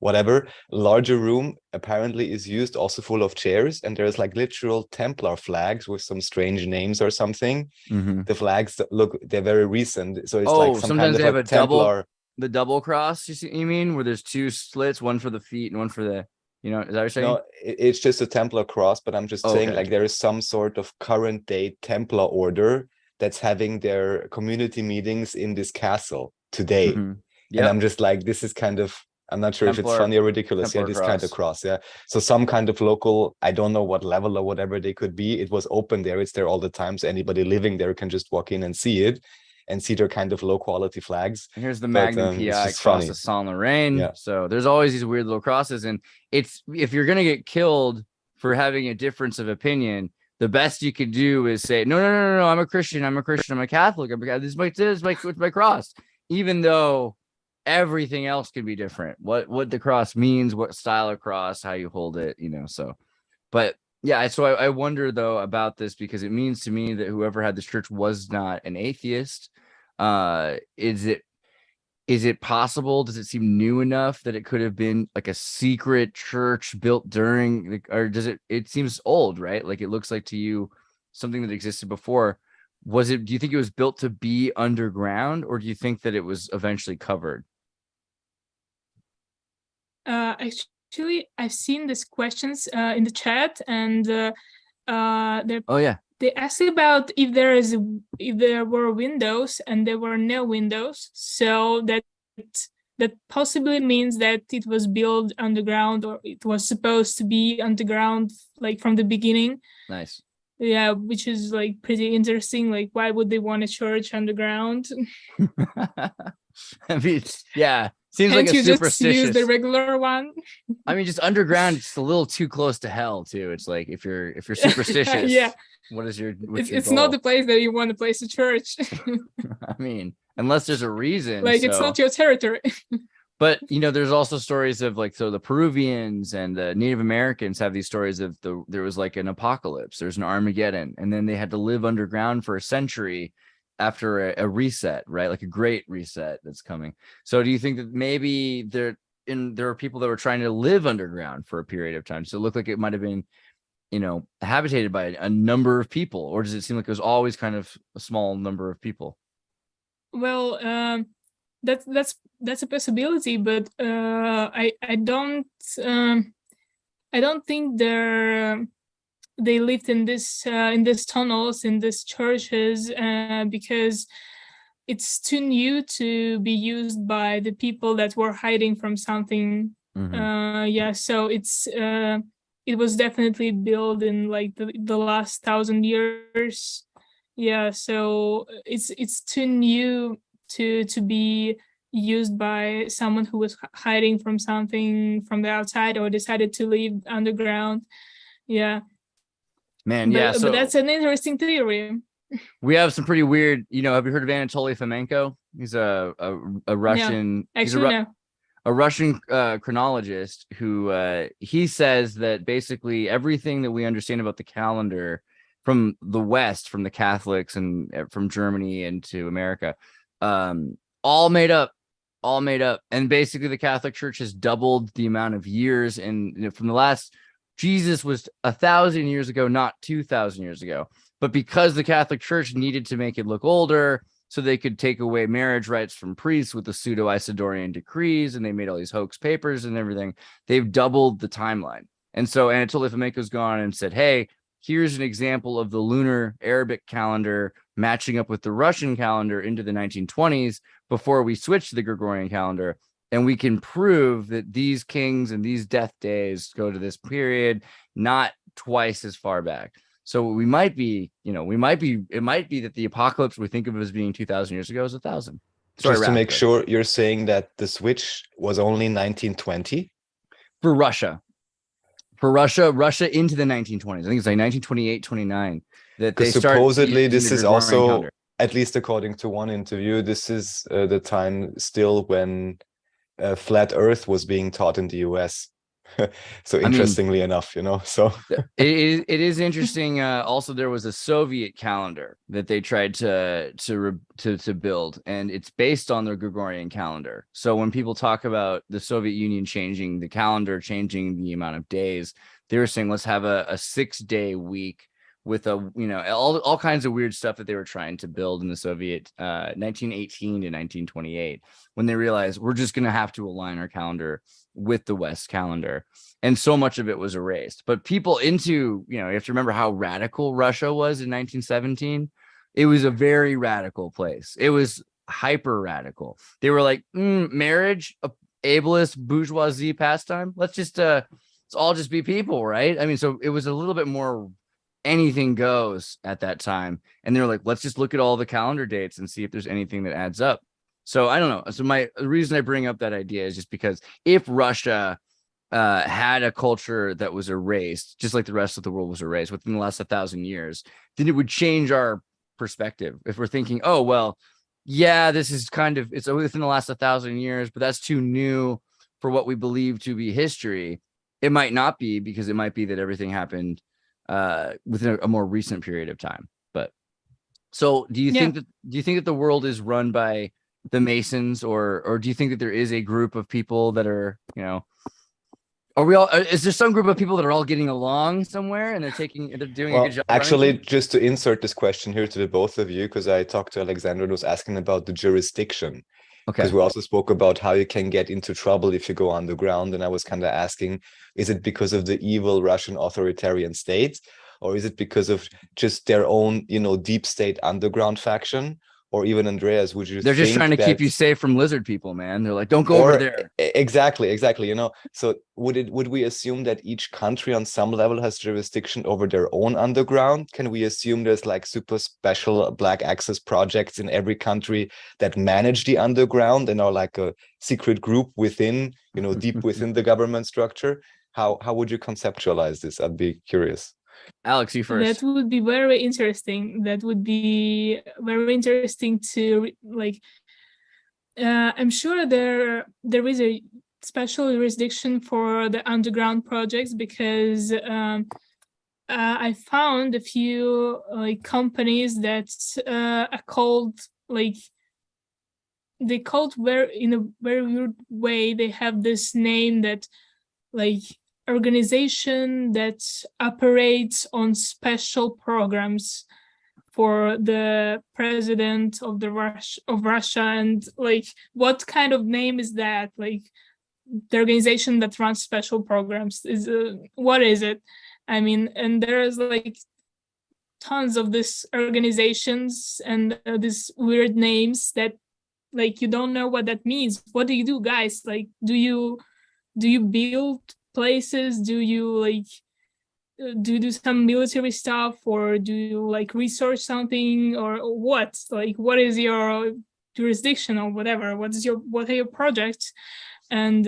whatever, larger room apparently is used, also full of chairs, and there's like literal Templar flags with some strange names or something. Mhm. The flags that look, they're very recent, so it's Oh, like some sometimes kind they of have a Templar. the double cross. You mean where there's two slits, one for the feet and one for the, is that what you're saying? No, it's just a Templar cross, but I'm just saying, Okay. like, there is some sort of current day Templar order that's having their community meetings in this castle today. Mhm. And Yep. I'm just like, this is kind of, I'm not sure if it's Templar- funny or ridiculous. Yeah, Templar this kind of cross. cross. Yeah. So some kind of local, I don't know what level or whatever they could be. It was open there. It's there all the time. So anybody living there can just walk in and see it and see their kind of low quality flags. And here's the But, Magnum it's PI just cross funny. of Saint Lorraine. Yeah. So there's always these weird little crosses, and it's, if you're gonna get killed for having a difference of opinion, the best you could do is say, no, I'm a Christian, I'm a Catholic, this is my cross, even though everything else can be different. What the cross means, what style of cross, how you hold it, so. But yeah, so I wonder though about this, because it means to me that whoever had this church was not an atheist. Is it possible? Does it seem new enough that it could have been like a secret church built during, or does it seems old, right? Like it looks like to you something that existed before. Do you think it was built to be underground, or do you think that it was eventually covered? Actually, I've seen these questions in the chat, and Oh yeah. they asked about if there were windows, and there were no windows. So that possibly means that it was built underground, or it was supposed to be underground, like from the beginning. Nice. Yeah, which is like pretty interesting. Like, why would they want a church underground? I mean, yeah. Seems Can't like a you just superstitious. use the regular one? I mean, just underground, it's a little too close to hell too. It's like if you're superstitious, Yeah. What is your It's not the place that you want to place a church. I mean, unless there's a reason. Like, it's not your territory. But there's also stories of like, so the Peruvians and the Native Americans have these stories of there was like an apocalypse, there's an Armageddon, and then they had to live underground for a century after a reset, right? Like a great reset that's coming. So do you think that maybe there are people that were trying to live underground for a period of time? So it looked like it might have been, habitated by a number of people, or does it seem like it was always kind of a small number of people? Well, that's a possibility, but I don't think they lived in these tunnels, in these churches, because it's too new to be used by the people that were hiding from something. Mm-hmm. So it was definitely built in like the last 1,000 years. Yeah, so it's too new to be used by someone who was hiding from something from the outside, or decided to live underground. Yeah. Man, yeah. But that's an interesting theory. We have some pretty weird, have you heard of Anatoly Fomenko? He's a Russian. No. Actually, no. A Russian chronologist who he says that basically everything that we understand about the calendar from the West, from the Catholics and from Germany into America, all made up. And basically the Catholic Church has doubled the amount of years. And from the last, Jesus was 1,000 years ago, not 2,000 years ago. But because the Catholic Church needed to make it look older, so they could take away marriage rights from priests with the pseudo-Isidorian decrees, and they made all these hoax papers and everything, they've doubled the timeline. And so Anatoly Fomenko's gone and said, hey, here's an example of the lunar Arabic calendar matching up with the Russian calendar into the 1920s before we switched to the Gregorian calendar. And we can prove that these kings and these death days go to this period, not twice as far back. So it might be that the apocalypse we think of as being 2,000 years ago is 1,000. Just to make sure, you're saying that the switch was only 1920? For Russia. Russia into the 1920s. I think it's like 1928, 29 that they started. Supposedly, this is also, calendar. at least according to one interview, this is the time still when flat Earth was being taught in the US. So interestingly enough, so it is interesting. Also, there was a Soviet calendar that they tried to build, and it's based on the Gregorian calendar. So when people talk about the Soviet Union changing the calendar, changing the amount of days, they were saying let's have a 6-day week with all kinds of weird stuff that they were trying to build in the Soviet 1918 to 1928, when they realized we're just going to have to align our calendar with the West calendar. And so much of it was erased. But people you have to remember how radical Russia was in 1917. It was a very radical place. It was hyper radical. They were like, marriage, ableist bourgeoisie pastime. Let's all just be people, right? I mean, so it was a little bit more anything goes at that time. And they're like, let's just look at all the calendar dates and see if there's anything that adds up. So I don't know. So the reason I bring up that idea is just because if Russia had a culture that was erased, just like the rest of the world was erased within the last 1,000 years, then it would change our perspective. If we're thinking, oh, well, yeah, this is it's within the last 1,000 years, but that's too new for what we believe to be history. It might not be, because it might be that everything happened within a more recent period of time. But so do you think that the world is run by the Masons, or do you think that there is a group of people that are, is there some group of people that are all getting along somewhere and they're doing a good job? Actually, just to insert this question here to the both of you, because I talked to Alexander and was asking about the jurisdiction. Okay. Because we also spoke about how you can get into trouble if you go underground. And I was kind of asking, is it because of the evil Russian authoritarian state, or is it because of just their own, deep state underground faction? Or even Andreas, they're just trying to keep you safe from lizard people, man. They're like, don't go over there. Exactly. So would we assume that each country on some level has jurisdiction over their own underground? Can we assume there's like super special black access projects in every country that manage the underground and are like a secret group within, deep within the government structure? How would you conceptualize this? I'd be curious. Alex, you first. That would be very interesting. That would be very interesting to I'm sure there is a special jurisdiction for the underground projects, because I found a few companies that are called in a very weird way. They have this name that organization that operates on special programs for the president of Russia, and what kind of name is that? The organization that runs special programs is what is it? I mean, and there's tons of these organizations and these weird names that you don't know what that means. What do you do, guys? Do you build places? Do you do some military stuff, or do you research something, or what? What is your jurisdiction or whatever? What are your projects? And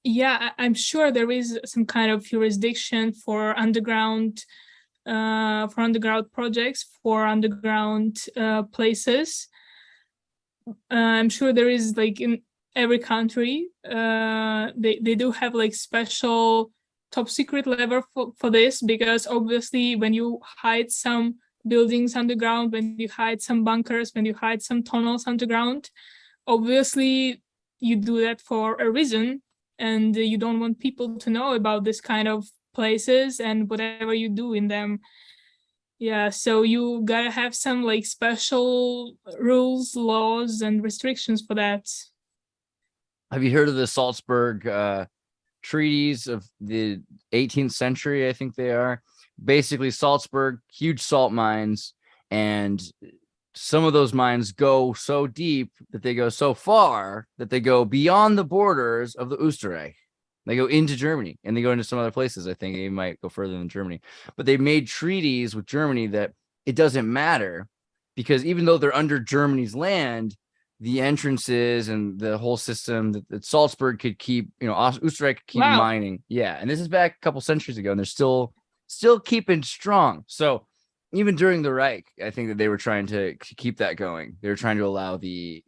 I'm sure there is some kind of jurisdiction for underground projects, for underground places. I'm sure there is in every country. They do have special top secret level for this, because obviously when you hide some buildings underground, when you hide some bunkers, when you hide some tunnels underground, obviously you do that for a reason, and you don't want people to know about this kind of places and whatever you do in them. Yeah, so you gotta have some special rules, laws, and restrictions for that. Have you heard of the Salzburg treaties of the 18th century, I think they are. Basically, Salzburg, huge salt mines, and some of those mines go so deep that they go so far that they go beyond the borders of the Österreich. They go into Germany, and they go into some other places. I think they might go further than Germany. But they made treaties with Germany that it doesn't matter, because even though they're under Germany's land, the entrances and the whole system that Salzburg could keep, Österreich could keep mining. Yeah, and this is back a couple centuries ago, and they're still keeping strong. So even during the Reich, I think that they were trying to keep that going. They were trying to allow the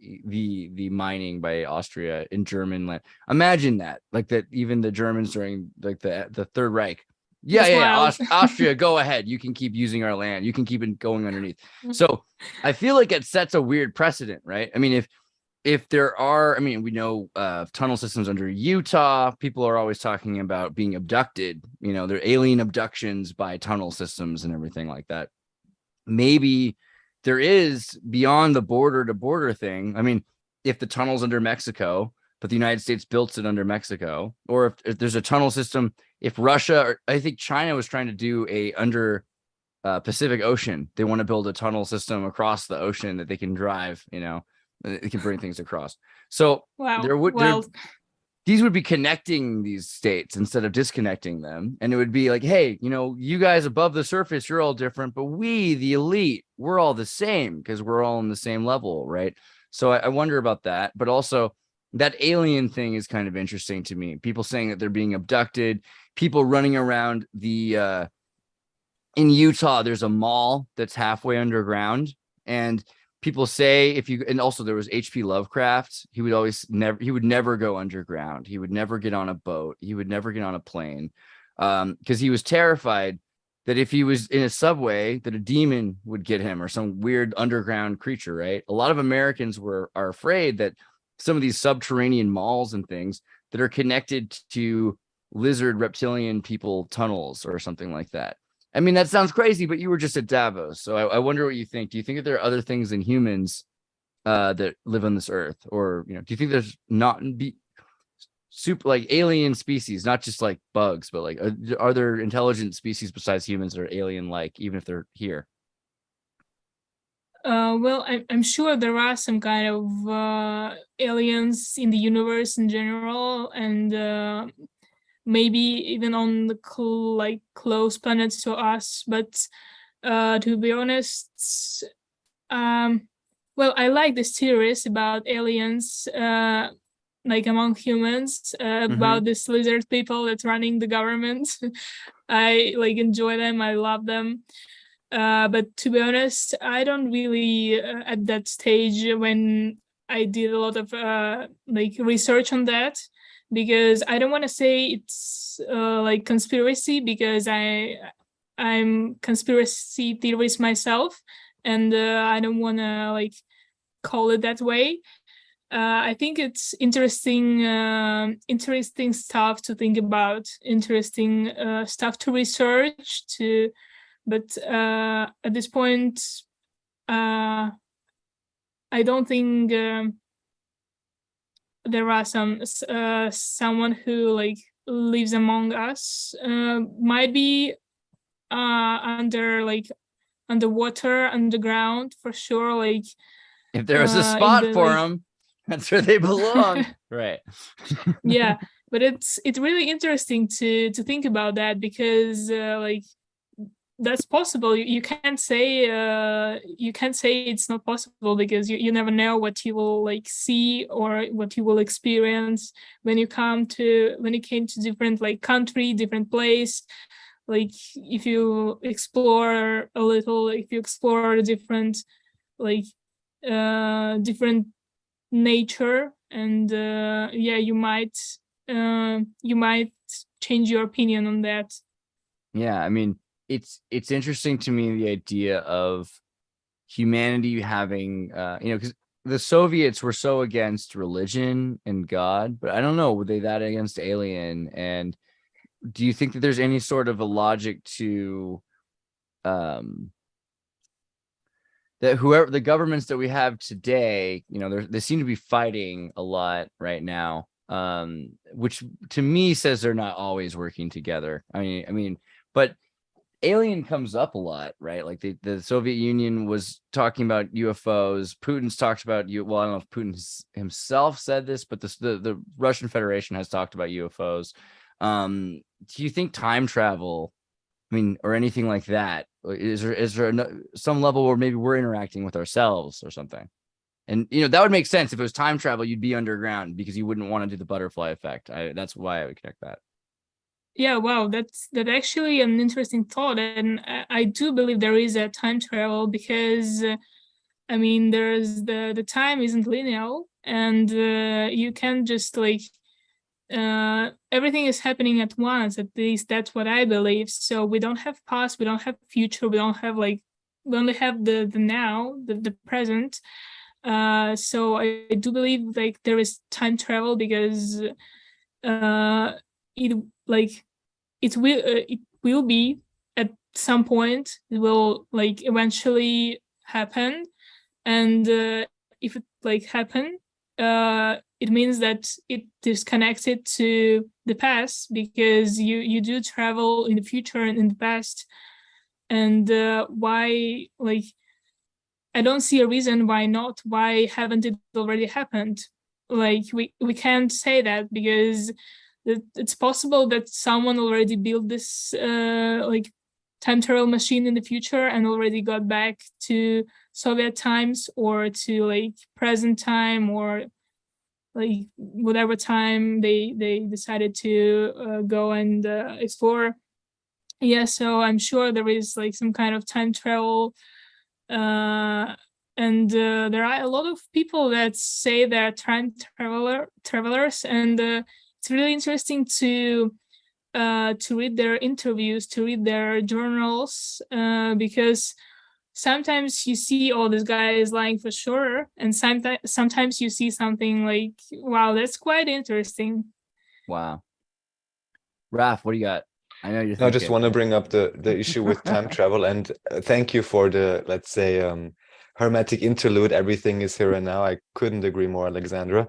mining by Austria in German land. Imagine that, like that. Even the Germans during like the Third Reich. Yeah. Austria, go ahead. You can keep using our land. You can keep it going underneath. So I feel like it sets a weird precedent, right? I mean, if there are, we know tunnel systems under Utah, people are always talking about being abducted. They're alien abductions by tunnel systems and everything like that. Maybe there is beyond the border to border thing. I mean, if the tunnel's under Mexico, but the United States built it under Mexico, or if there's a tunnel system, if Russia, or I think China was trying to do a under Pacific Ocean, they want to build a tunnel system across the ocean that they can drive, it can bring things across. So these would be connecting these states instead of disconnecting them. And it would be like, hey, you guys above the surface, you're all different, but we, the elite, we're all the same because we're all on the same level, right? So I wonder about that. But also that alien thing is kind of interesting to me. People saying that they're being abducted, people running around in Utah, there's a mall that's halfway underground, and people say and also there was H.P. Lovecraft. He would never go underground. He would never get on a boat. He would never get on a plane because he was terrified that if he was in a subway, that a demon would get him or some weird underground creature, right? A lot of Americans are afraid that some of these subterranean malls and things that are connected to lizard reptilian people tunnels or something like that. I mean, that sounds crazy, but you were just at Davos. So I wonder what you think. Do you think that there are other things than humans that live on this earth? Or, do you think there's not super like alien species, not just like bugs, but like, are there intelligent species besides humans that are alien-like, even if they're here? Well, I'm sure there are some kind of aliens in the universe in general, and maybe even on the close planets to us. But to be honest, well, I like this theories about aliens, like among humans, about these lizard people that's running the government. I enjoy them. I love them. But to be honest, I don't really at that stage when I did a lot of research on that, because I don't want to say it's conspiracy, because I'm conspiracy theorist myself, and I don't want to call it that way. I think it's interesting stuff to think about, interesting stuff to research to. But at this point, I don't think there are someone who lives among us. Might be underwater, underground for sure. If there was a spot for them, that's where they belong, right? Yeah, but it's really interesting to think about that, because that's possible. You can't say it's not possible, because you never know what you will see or what you will experience when you came to different country, different place. If you explore a little, if you explore different different nature, and you might change your opinion on that. Yeah, I mean, it's interesting to me, the idea of humanity having because the Soviets were so against religion and God, but I don't know, were they that against alien? And do you think that there's any sort of a logic to that whoever the governments that we have today, they seem to be fighting a lot right now which to me says they're not always working together. I mean, but alien comes up a lot, right? Like the Soviet Union was talking about UFOs. Putin's talked about you. Well, I don't know if Putin himself said this, but the Russian Federation has talked about UFOs. Do you think time travel, I mean, or anything like that, is there some level where maybe we're interacting with ourselves or something? And that would make sense if it was time travel. You'd be underground because you wouldn't want to do the butterfly effect. That's why I would connect that. Yeah, wow, that's actually an interesting thought, and I do believe there is a time travel because, I mean, there's the time isn't linear, and you can just like everything is happening at once. At least that's what I believe. So we don't have past, we don't have future, we don't have we only have the now, the present. So I do believe like there is time travel because it will be at some point, it will like eventually happen, and if it happen, it means that it is connected to the past because you do travel in the future and in the past, and why I don't see a reason why not. Why haven't it already happened? We can't say that because it's possible that someone already built this time travel machine in the future and already got back to Soviet times or to present time or whatever time they decided to go and explore. Yeah, so I'm sure there is some kind of time travel, and there are a lot of people that say they're time travelers, and it's really interesting to read their interviews, to read their journals, because sometimes you see, oh, this guy is lying for sure, and sometimes you see something like, wow, that's quite interesting. Wow. Raph, what do you got? I know you're I just want to bring up the issue with time travel, and thank you for the, let's say, hermetic interlude. Everything is here and now. I couldn't agree more, Alexandra.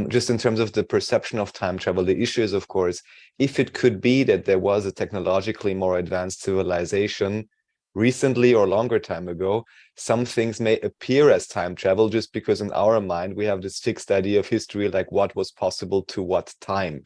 Just in terms of the perception of time travel, the issue is, of course, if it could be that there was a technologically more advanced civilization recently or longer time ago, some things may appear as time travel just because in our mind we have this fixed idea of history, like what was possible to what time,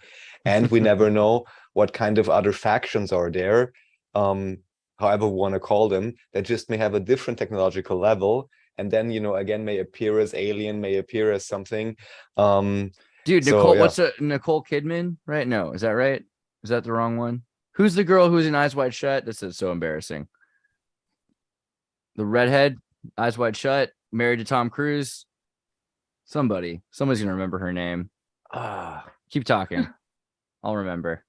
and we never know what kind of other factions are there, however we want to call them, that just may have a different technological level, and then again may appear as alien, may appear as something. Dude, Nicole, yeah. What's Nicole Kidman, right? No, is that right? Is that the wrong one? Who's the girl who's in Eyes Wide Shut? This is so embarrassing. The redhead, Eyes Wide Shut, married to Tom Cruise. Somebody's gonna remember her name. Keep talking. I'll remember.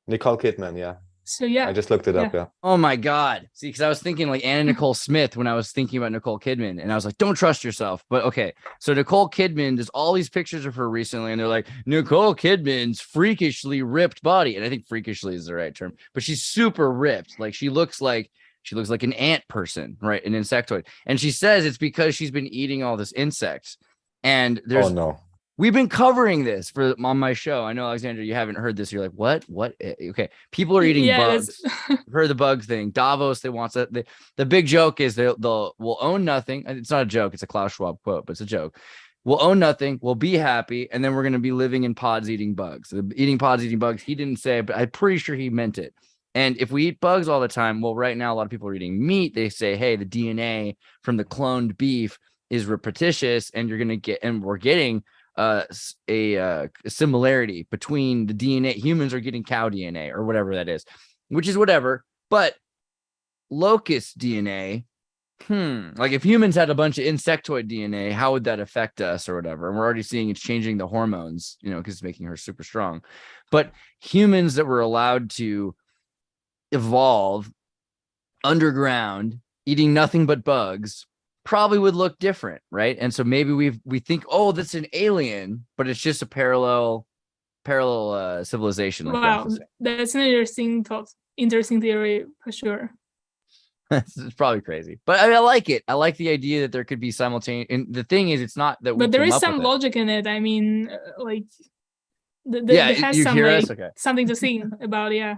Nicole Kidman, yeah. So yeah, I just looked it up. Yeah. Oh my God. See, because I was thinking Anna Nicole Smith when I was thinking about Nicole Kidman, and I was like, don't trust yourself. But okay, so Nicole Kidman, there's all these pictures of her recently, and they're like Nicole Kidman's freakishly ripped body, and I think freakishly is the right term, but she's super ripped. She looks like an ant person, right? An insectoid, and she says it's because she's been eating all this insects. And there's we've been covering this on my show. I know, Alexandra, you haven't heard this. You're like, what? Okay. People are eating bugs. Heard the bug thing. Davos, they want that. The big joke is we'll own nothing. It's not a joke. It's a Klaus Schwab quote, but it's a joke. We'll own nothing. We'll be happy. And then we're going to be living in pods eating bugs. Eating pods eating bugs. He didn't say it, but I'm pretty sure he meant it. And if we eat bugs all the time, well, right now, a lot of people are eating meat. They say, hey, the DNA from the cloned beef is repetitious, and we're getting a similarity between the DNA. Humans are getting cow DNA or whatever that is, which is whatever. But locust DNA, if humans had a bunch of insectoid DNA, how would that affect us or whatever? And we're already seeing it's changing the hormones, because it's making her super strong. But humans that were allowed to evolve underground, eating nothing but bugs, probably would look different, right? And so maybe we think, oh, that's an alien, but it's just a parallel civilization. Wow, that's an interesting thought, interesting theory for sure. It's probably crazy, but I mean, I like it. I like the idea that there could be simultaneous. And the thing is, it's not that we But there came is up some with it. logic in it. I mean, like Yeah, there has you some hear like us? Okay. something to think about. Yeah.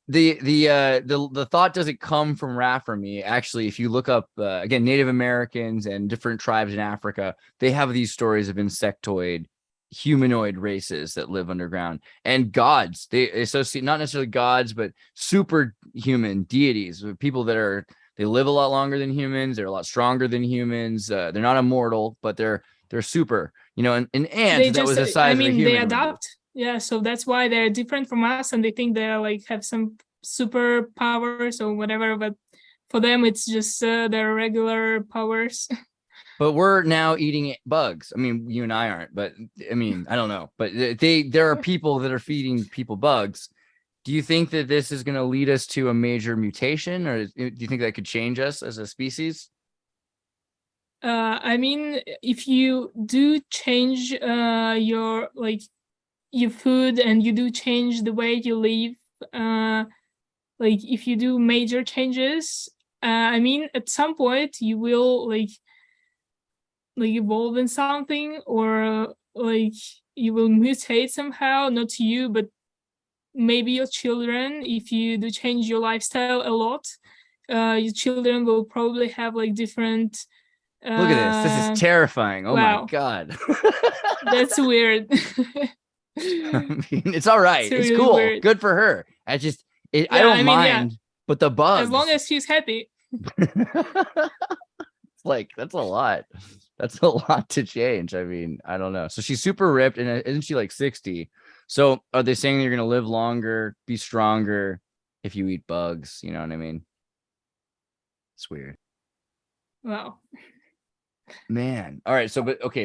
The thought doesn't come from Raffermi. Actually, if you look up again, Native Americans and different tribes in Africa, they have these stories of insectoid humanoid races that live underground, and gods. They associate not necessarily gods, but superhuman deities, people that they live a lot longer than humans. They're a lot stronger than humans. They're not immortal, but they're super. An ant They that was just, the size I of a mean, human they would do. adapt. Yeah, so that's why they're different from us, and they think they're like have some superpowers or whatever. But for them, it's just their regular powers. But we're now eating bugs. I mean, you and I aren't, but I mean, I don't know. But there are people that are feeding people bugs. Do you think that this is going to lead us to a major mutation, or do you think that could change us as a species? I mean, if you do change your your food and you do change the way you live, like if you do major changes, I mean, at some point you will like evolve in something, or like you will mutate somehow, not you, but maybe your children. If you do change your lifestyle a lot, your children will probably have like different. Look at this. This is terrifying. Oh Wow. my God. That's weird. I mean, it's all right. It's really cool. weird. Good for her. I Yeah, don't I mean, mind, but the bugs. as long as she's happy. It's like, that's a lot. That's a lot to change. I mean, I don't know. So she's super ripped, and isn't she like 60? So are they saying you're going to live longer, be stronger if you eat bugs? You know what I mean? It's weird. Wow. Man. All right. So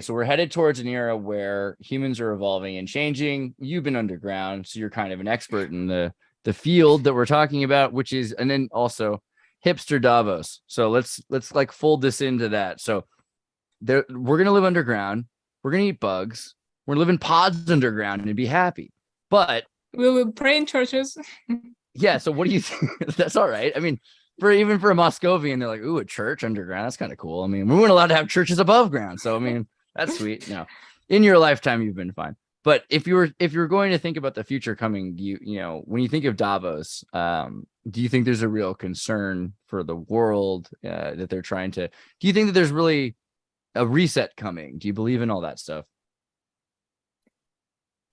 we're headed towards an era where humans are evolving and changing. You've been underground, so you're kind of an expert in the field that we're talking about, which is, and then also hipster Davos. So let's like fold this into that. So we're going to live underground. We're going to eat bugs. We're living pods underground and be happy. But We will pray in churches. yeah. So what do you think? That's all right. I mean, even for a Moscovian, they're like, ooh, a church underground. That's kind of cool. I mean, we weren't allowed to have churches above ground. So, I mean, that's sweet. No, in your lifetime, you've been fine. But if you're going to think about the future coming, you know, when you think of Davos, do you think there's a real concern for the world that they're trying to, do you think that there's really a reset coming? Do you believe in all that stuff?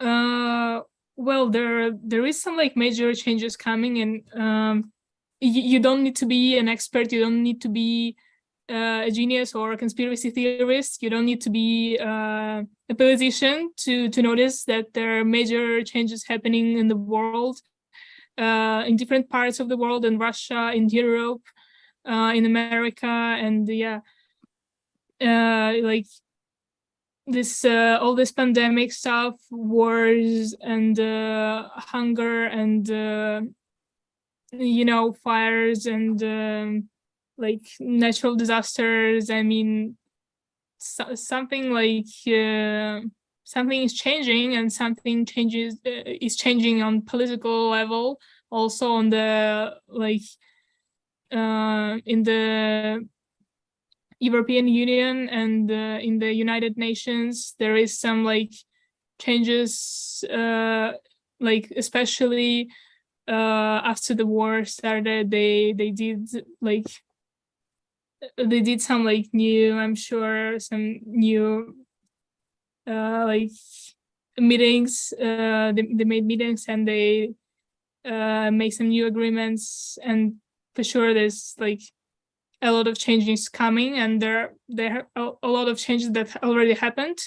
Well, there is some like major changes coming, and you don't need to be an expert. You don't need to be a genius or a conspiracy theorist. You don't need to be a politician to notice that there are major changes happening in the world, in different parts of the world, in Russia, in Europe, in America, and like this all this pandemic stuff, wars, and hunger, and you know, fires, and like natural disasters. I mean, something like something is changing, and something is changing on political level, also on the like in the European Union and in the United Nations. There is some like changes, like especially after the war started. They did some like new, I'm sure, some new like meetings. They made meetings, and they make some new agreements, and for sure there's like a lot of changes coming, and there are a lot of changes that already happened,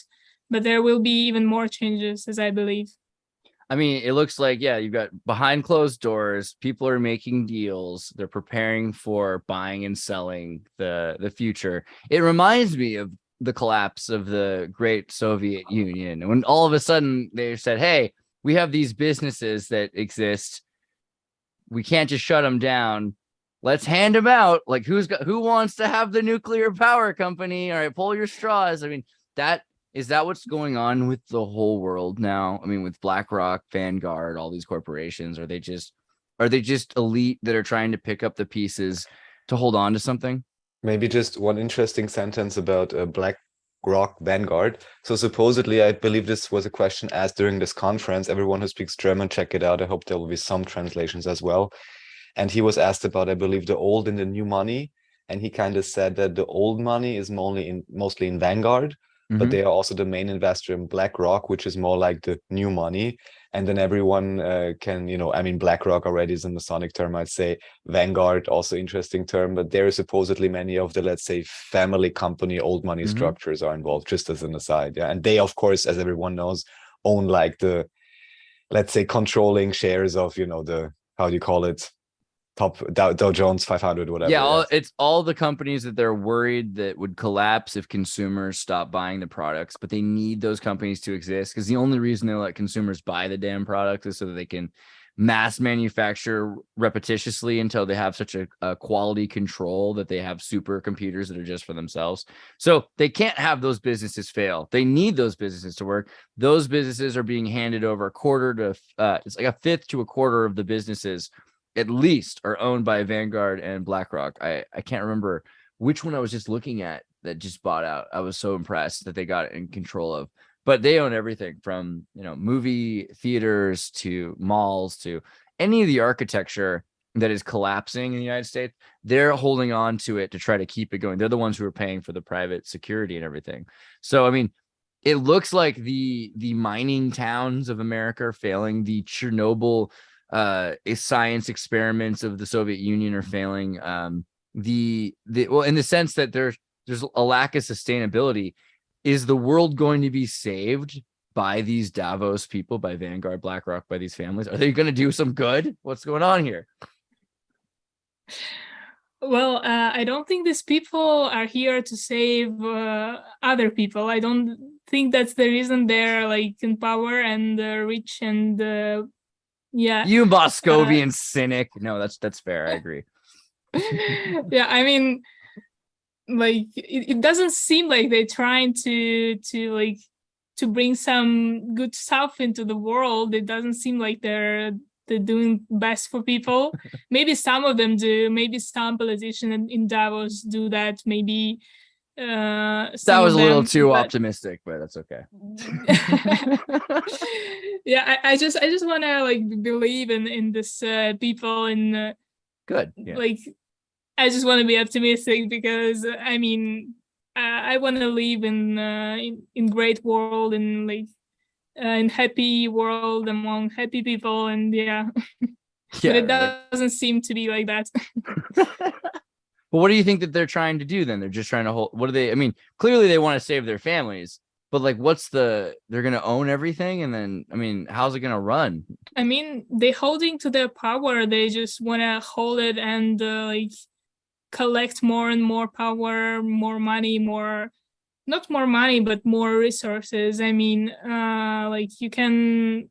but there will be even more changes, as I believe. I mean, it looks like, yeah, you've got behind closed doors, people are making deals, they're preparing for buying and selling the future. It reminds me of the collapse of the great Soviet Union, when all of a sudden they said, hey, we have these businesses that exist, we can't just shut them down, let's hand them out. Like, who wants to have the nuclear power company? All right, pull your straws. I mean, is that what's going on with the whole world now? I mean, with BlackRock, Vanguard, all these corporations, are they just elite that are trying to pick up the pieces to hold on to something. Maybe just one interesting sentence about BlackRock Vanguard. So supposedly, I believe this was a question asked during this conference. Everyone who speaks German, check it out. I hope there will be some translations as well. And he was asked about, I believe, the old and the new money. And he kind of said that the old money is mostly in Vanguard, but they are also the main investor in BlackRock, which is more like the new money. And then everyone can, I mean, BlackRock already is a Masonic term, I'd say. Vanguard, also interesting term, but there are supposedly many of the, let's say, family company, old money structures are involved, just as an aside. Yeah. And they, of course, as everyone knows, own like the, let's say, controlling shares of, the, how do you call it? Top Dow Jones 500, whatever. Yeah, it's all the companies that they're worried that would collapse if consumers stop buying the products, but they need those companies to exist because the only reason they let consumers buy the damn product is so that they can mass manufacture repetitiously until they have such a quality control that they have supercomputers that are just for themselves. So they can't have those businesses fail. They need those businesses to work. Those businesses are being handed over it's like a fifth to a quarter of the businesses at least are owned by Vanguard and BlackRock. I can't remember which one I was just looking at that just bought out. I was so impressed that they got it in control of, but they own everything from, movie theaters to malls to any of the architecture that is collapsing in the United States. They're holding on to it to try to keep it going. They're the ones who are paying for the private security and everything. So, I mean, it looks like the mining towns of America are failing. The Chernobyl science experiments of the Soviet Union are failing. Well, in the sense that there's a lack of sustainability. Is the world going to be saved by these Davos people, by Vanguard, BlackRock, by these families? Are they going to do some good? What's going on here? Well, I don't think these people are here to save other people. I don't think that's the reason they're like in power and rich and yeah. You Moscovian cynic. No, that's fair. I agree. Yeah, I mean, like it doesn't seem like they're trying to bring some good stuff into the world. It doesn't seem like they're doing best for people. Maybe some of them do. Maybe some politicians in Davos do that. Maybe that was a little too optimistic, but that's okay. Yeah, I just want to like believe in this people in good. Yeah. Like I just want to be optimistic because I mean I want to live in great world and like in happy world among happy people and yeah. But it doesn't seem to be like that. But what do you think that they're trying to do then? They're just trying to hold. What do they? I mean, clearly they want to save their families, but like, they're going to own everything, and then I mean, how's it going to run? I mean, they're holding to their power. They just want to hold it and like collect more and more power, more money, not more money, but more resources. I mean, like you can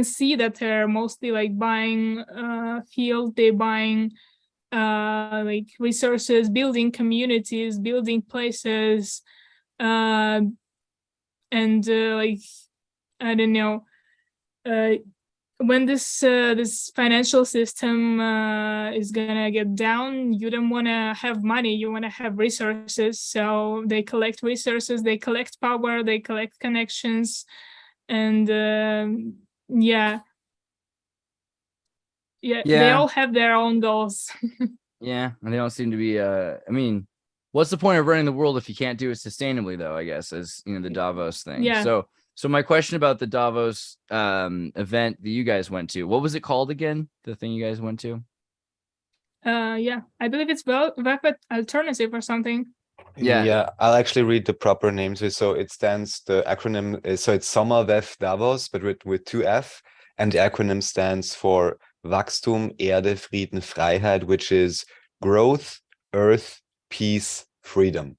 see that they're mostly like buying field. They're buying like resources, building communities, building places, and like I don't know, when this financial system is gonna get down, you don't want to have money, you want to have resources. So they collect resources, they collect power, they collect connections, and yeah, they all have their own goals. Yeah, and they don't seem to be I mean, what's the point of running the world if you can't do it sustainably, though, I guess, as the Davos thing. Yeah. So my question about the Davos event that you guys went to, what was it called again? The thing you guys went to? Yeah, I believe it's Weapon Alternative or something. Yeah, I'll actually read the proper names. So it stands, the acronym is, so it's SommerWef Davos, but with 2 F, and the acronym stands for Wachstum, Erde, Frieden, Freiheit, which is growth, earth, peace, freedom.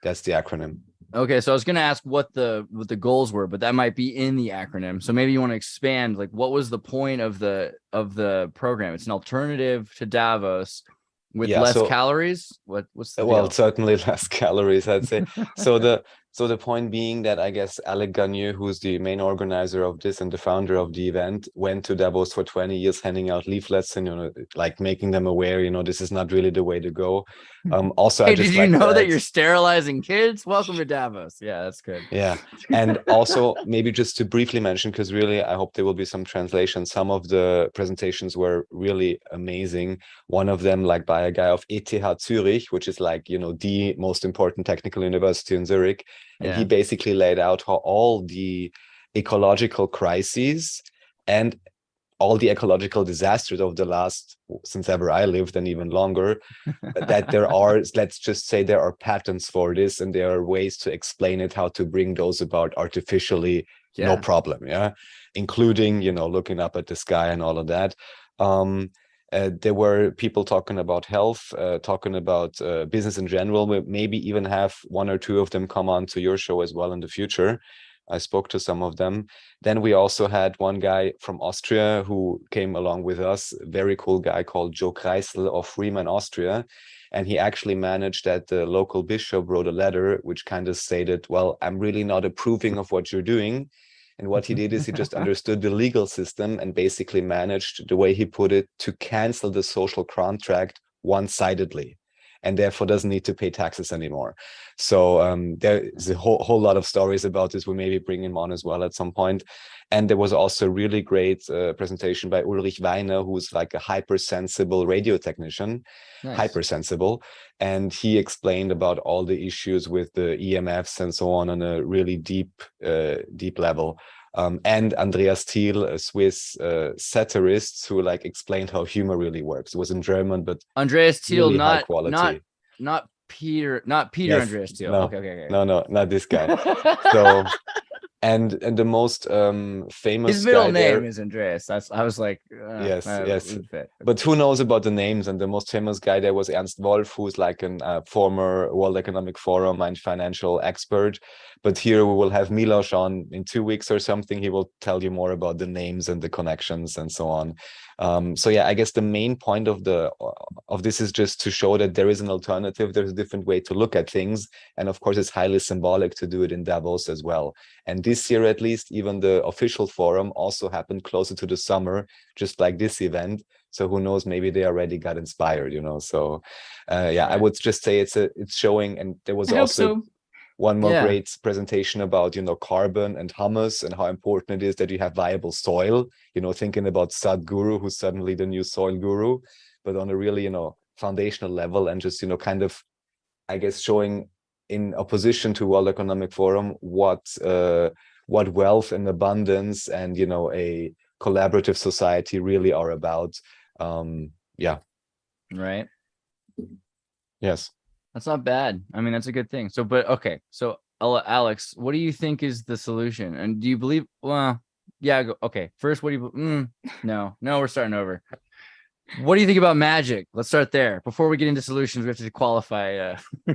That's the acronym. Okay, so I was going to ask what the goals were, but that might be in the acronym. So maybe you want to expand, like, what was the point of the program? It's an alternative to Davos with less calories. What's the deal? Certainly less calories, I'd say. So So the point being that I guess Alec Gagneux, who's the main organizer of this and the founder of the event, went to Davos for 20 years handing out leaflets and, like making them aware, this is not really the way to go. Also, Hey, I just did you like know that add- you're sterilizing kids? Welcome to Davos. Yeah, that's good. Yeah. And also maybe just to briefly mention, because really I hope there will be some translation. Some of the presentations were really amazing. One of them like by a guy of ETH Zurich, which is like, the most important technical university in Zurich. And he basically laid out how all the ecological crises and all the ecological disasters of the last, since ever I lived and even longer, that there are, let's just say there are patterns for this and there are ways to explain it, how to bring those about artificially, no problem. Yeah. Including, looking up at the sky and all of that. There were people talking about health, talking about business in general. We maybe even have one or two of them come on to your show as well in the future. I spoke to some of them. Then we also had one guy from Austria who came along with us, very cool guy called Joe Kreisel of Freeman, Austria. And he actually managed that the local bishop wrote a letter which kind of stated, well, I'm really not approving of what you're doing. And what he did is he just understood the legal system and basically managed, the way he put it, to cancel the social contract one-sidedly, and therefore doesn't need to pay taxes anymore. So there's a whole lot of stories about this. We'll maybe bring him on as well at some point. And there was also a really great presentation by Ulrich Weiner, who's like a hypersensible radio technician, hypersensible. And he explained about all the issues with the EMFs and so on a really deep level. And Andreas Thiel, a Swiss satirist, who like explained how humor really works. It was in German, but Andreas Thiel, really high not quality. not Peter, Yes. Andreas Thiel. No. Okay. No, not this guy. So, and the most famous his middle guy name there, is Andreas. I was like, yes. would fit. But who knows about the names? And the most famous guy there was Ernst Wolf, who's like a former World Economic Forum and financial expert. But here we will have Milos on in 2 weeks or something. He will tell you more about the names and the connections and so on. So yeah, I guess the main point of this is just to show that there is an alternative. There's a different way to look at things. And of course, it's highly symbolic to do it in Davos as well. And this year, at least, even the official forum also happened closer to the summer, just like this event. So who knows, maybe they already got inspired, So yeah, I would just say it's showing. And there was also one more great presentation about, carbon and humus and how important it is that you have viable soil, thinking about Sadhguru, who's suddenly the new soil guru, but on a really, foundational level, and just, kind of, I guess, showing in opposition to World Economic Forum what wealth and abundance and, a collaborative society really are about. Yeah. Right. Yes. That's not bad. I mean, that's a good thing. So, but okay. So, Alex, what do you think is the solution? And do you believe? Well, yeah. Okay. First, what do you? No, we're starting over. What do you think about magic? Let's start there. Before we get into solutions, we have to qualify. What do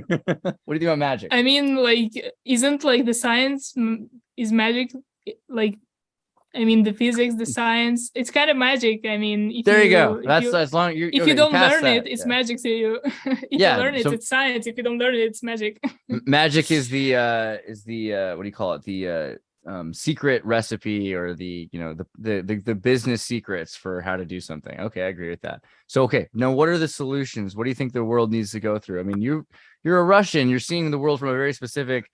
you think about magic? I mean, like, isn't like the science is magic? Like, I mean, the physics, the science, it's kind of magic. I mean, if there you go. That's as long as if you don't learn it, it's magic to you. If you learn it, it's science. If you don't learn it, it's magic. Magic is the what do you call it? The secret recipe, or the the business secrets for how to do something. Okay, I agree with that. So okay, now what are the solutions? What do you think the world needs to go through? I mean, you're a Russian. You're seeing the world from a very specific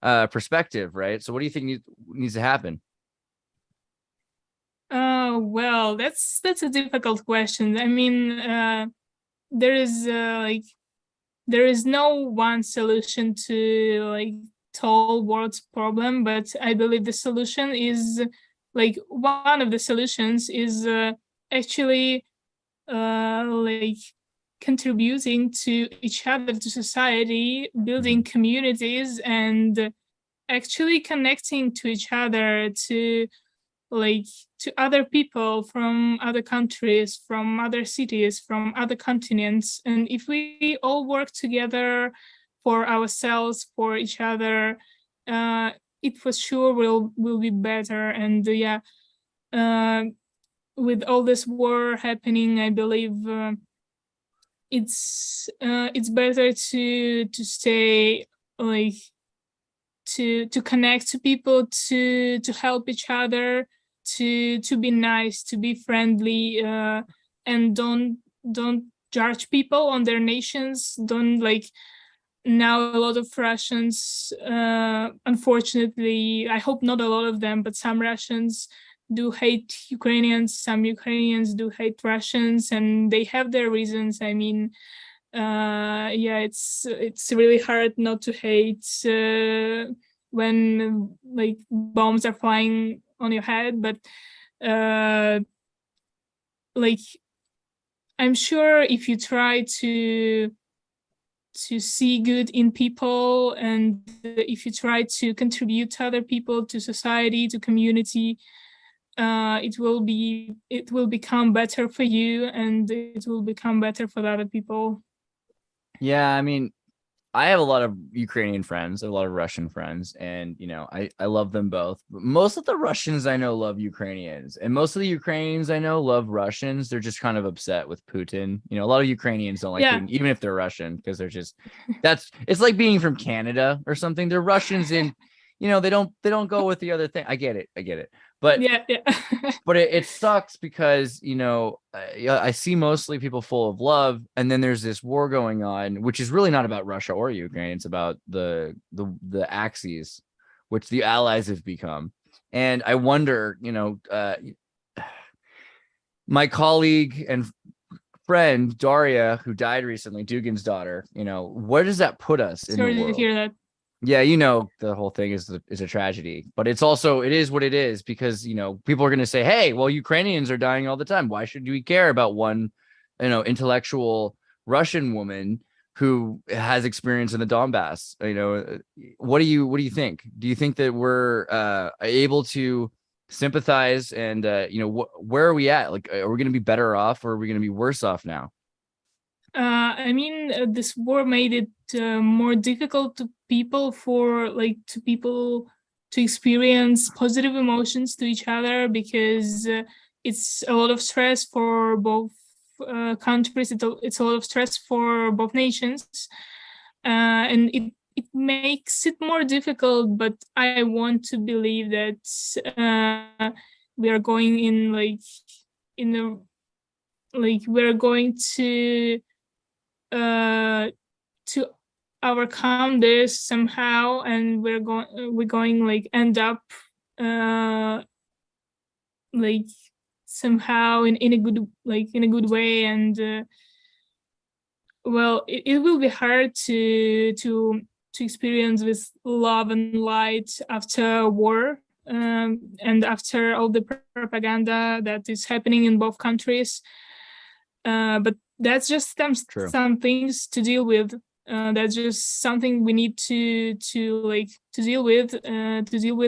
perspective, right? So what do you think needs to happen? Well, that's a difficult question. I mean, there is no one solution to like solve world's problem, but I believe the solution is like one of the solutions is actually like contributing to each other, to society, building communities, and actually connecting to each other, to other people from other countries, from other cities, from other continents. And if we all work together for ourselves, for each other, it for sure will be better. And with all this war happening, I believe it's better to stay like to connect to people, to help each other, to be nice, to be friendly, and don't judge people on their nations. Don't like, now a lot of Russians, unfortunately, I hope not a lot of them, but some Russians do hate Ukrainians, some Ukrainians do hate Russians, and they have their reasons. I mean, yeah, it's really hard not to hate when like bombs are flying on your head, but like, I'm sure if you try to see good in people, and if you try to contribute to other people, to society, to community, it will become better for you, and it will become better for the other people. Yeah, I mean, I have a lot of Ukrainian friends, a lot of Russian friends, and I love them both. But most of the Russians I know love Ukrainians, and most of the Ukrainians I know love Russians. They're just kind of upset with Putin. A lot of Ukrainians don't like Putin, even if they're Russian, because they're just it's like being from Canada or something. They're Russians, and they don't go with the other thing. I get it. But yeah. But it sucks because I see mostly people full of love, and then there's this war going on, which is really not about Russia or Ukraine. It's about the axes, which the allies have become. And I wonder, my colleague and friend Daria, who died recently, Dugin's daughter, where does that put us in the world? Sorry to hear that. Yeah, the whole thing is a tragedy, but it is what it is, because people are going to say, hey, well, Ukrainians are dying all the time. Why should we care about one intellectual Russian woman who has experience in the Donbass? What do you think? Do you think that we're able to sympathize, and where are we at? Like, are we going to be better off, or are we going to be worse off now? I mean, this war made it more difficult to people to experience positive emotions to each other, because it's a lot of stress for both countries. It's a lot of stress for both nations, and it makes it more difficult. But I want to believe that we are going we're going to overcome this somehow, and we're going end up somehow in a good way. And well, it will be hard to experience with love and light after war, and after all the propaganda that is happening in both countries. But that's just some things to deal with. That's just something we need to deal with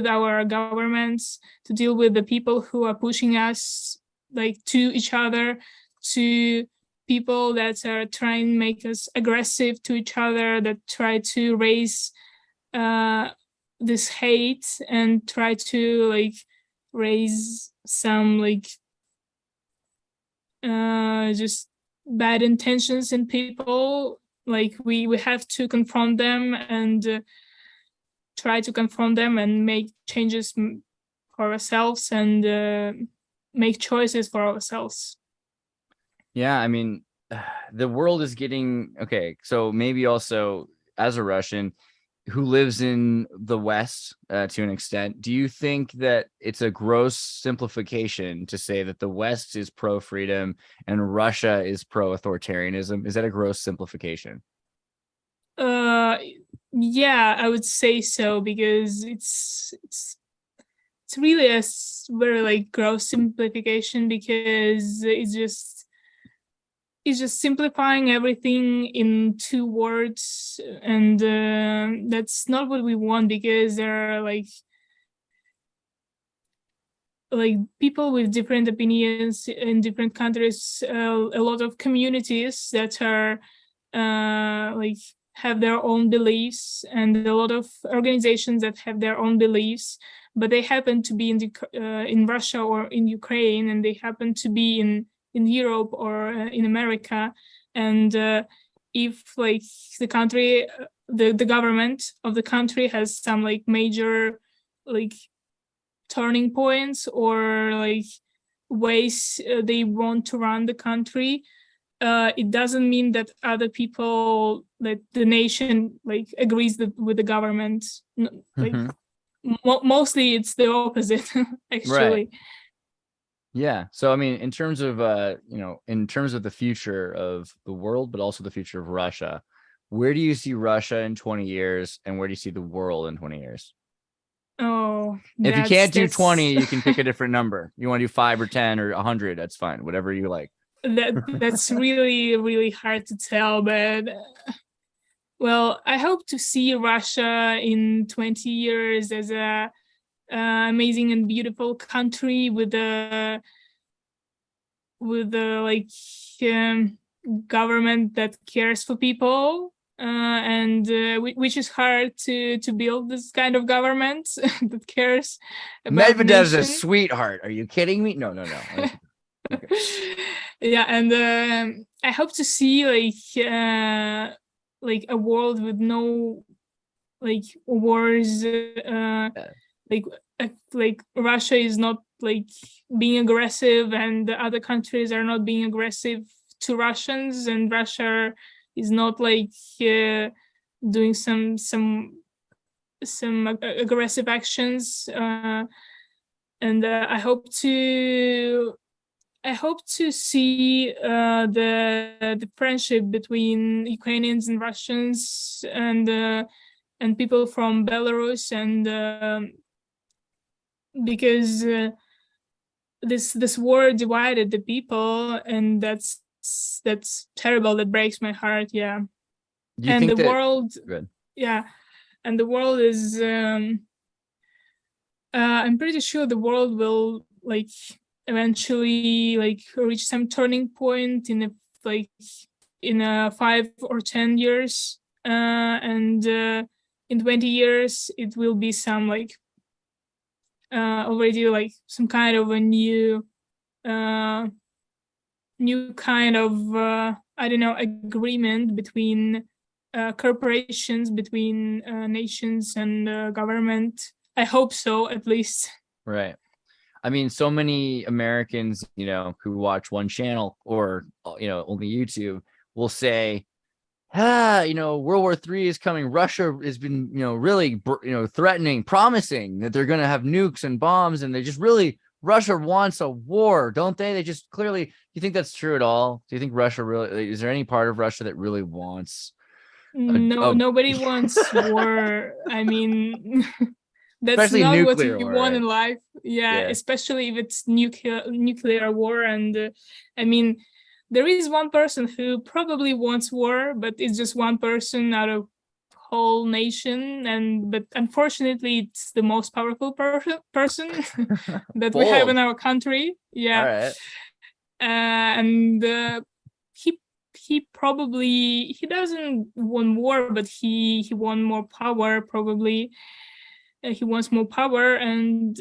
our governments, to deal with the people who are pushing us to each other, to people that are trying to make us aggressive to each other, that try to raise this hate and try to raise some just bad intentions in people. We have to confront them, and try to confront them, and make changes for ourselves, and make choices for ourselves. Yeah, I mean, the world is getting okay. So maybe also, as a Russian who lives in the West to an extent, do you think that it's a gross simplification to say that the West is pro-freedom and Russia is pro-authoritarianism? Is that a gross simplification? Yeah, I would say so, because it's really a very gross simplification, because it's just simplifying everything in 2 words, and that's not what we want, because there are people with different opinions in different countries, a lot of communities that are have their own beliefs, and a lot of organizations that have their own beliefs, but they happen to be in Russia or in Ukraine, and they happen to be in Europe or in America. And if the country the government of the country has some like major like turning points or like ways they want to run the country, it doesn't mean that other people, that the nation like agrees with the government. Like mostly it's the opposite, actually. Right. Yeah. So, I mean, in terms of, in terms of the future of the world, but also the future of Russia, where do you see Russia in 20 years and where do you see the world in 20 years? Oh, If you can't do that's 20, you can pick a different number. You want to do 5 or 10 or 100, that's fine. Whatever you like. that's really, really hard to tell, but well, I hope to see Russia in 20 years as a amazing and beautiful country with a like government that cares for people, and which is hard to build this kind of government that cares about Medvedev's a nation. sweetheart. Are you kidding me? No. Okay. Yeah, and I hope to see like a world with no like wars, like Russia is not like being aggressive and the other countries are not being aggressive to Russians, and Russia is not like doing some aggressive actions, and I hope to see the friendship between Ukrainians and Russians and people from Belarus, and because this war divided the people, and that's terrible. That breaks my heart. Yeah, Do you and think the that, world. good. Yeah, and the world is. I'm pretty sure the world will like eventually like reach some turning point in a 5 or 10 years, and in 20 years it will be some like already like some kind of a new kind of I don't know, agreement between corporations, between nations and government. I hope so, at least. Right. I mean, so many Americans, who watch one channel or, only YouTube will say, World War III is coming. Russia has been, really, threatening, promising that they're going to have nukes and bombs. And they just really, Russia wants a war, don't they? They just clearly, do you think that's true at all? Do you think Russia really, is there any part of Russia that really wants? Nobody wants war. I mean, that's especially not what nuclear you war, want right? in life. Yeah, especially if it's nuclear war. And I mean, there is one person who probably wants war, but it's just one person out of whole nation. But unfortunately, it's the most powerful person that we have in our country. Yeah. All right. And he doesn't want war, but he wants more power, probably. He wants more power, and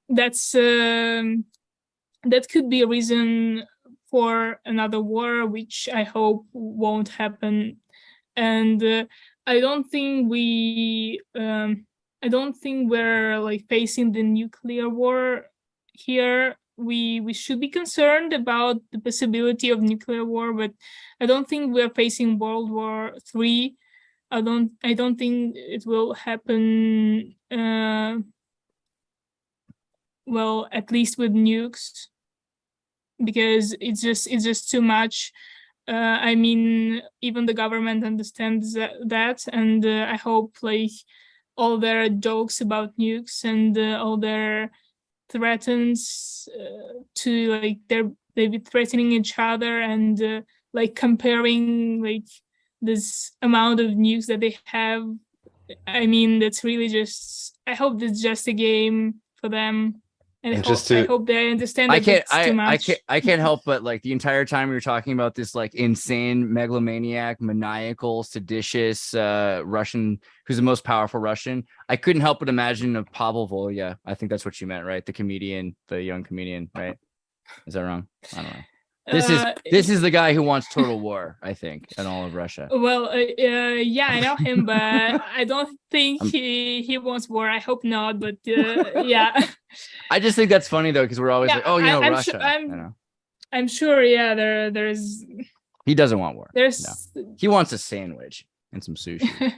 that's that could be a reason for another war, which I hope won't happen. And I don't think we're like facing the nuclear war here. We should be concerned about the possibility of nuclear war, but I don't think we're facing World War III. I don't think it will happen. Well, at least with nukes, because it's just too much. I mean, even the government understands that, and I hope like all their jokes about nukes and all their threatens to like they be threatening each other and like comparing like this amount of nukes that they have. I mean, that's really just, I hope it's just a game for them. And I hope they understand that it's too much. I can't help but like the entire time we were talking about this like insane megalomaniac, maniacal, seditious Russian who's the most powerful Russian. I couldn't help but imagine of Pavel Volya. I think that's what you meant, right? The comedian, the young comedian, right? Is that wrong? I don't know. This is the guy who wants total war, I think, in all of Russia. Well, yeah, I know him, but I don't think he wants war. I hope not, but yeah. I just think that's funny though, because we're always like, oh, you know, I'm Russia. Sure, I'm sure, yeah. There's. He doesn't want war. There's. No. He wants a sandwich and some sushi.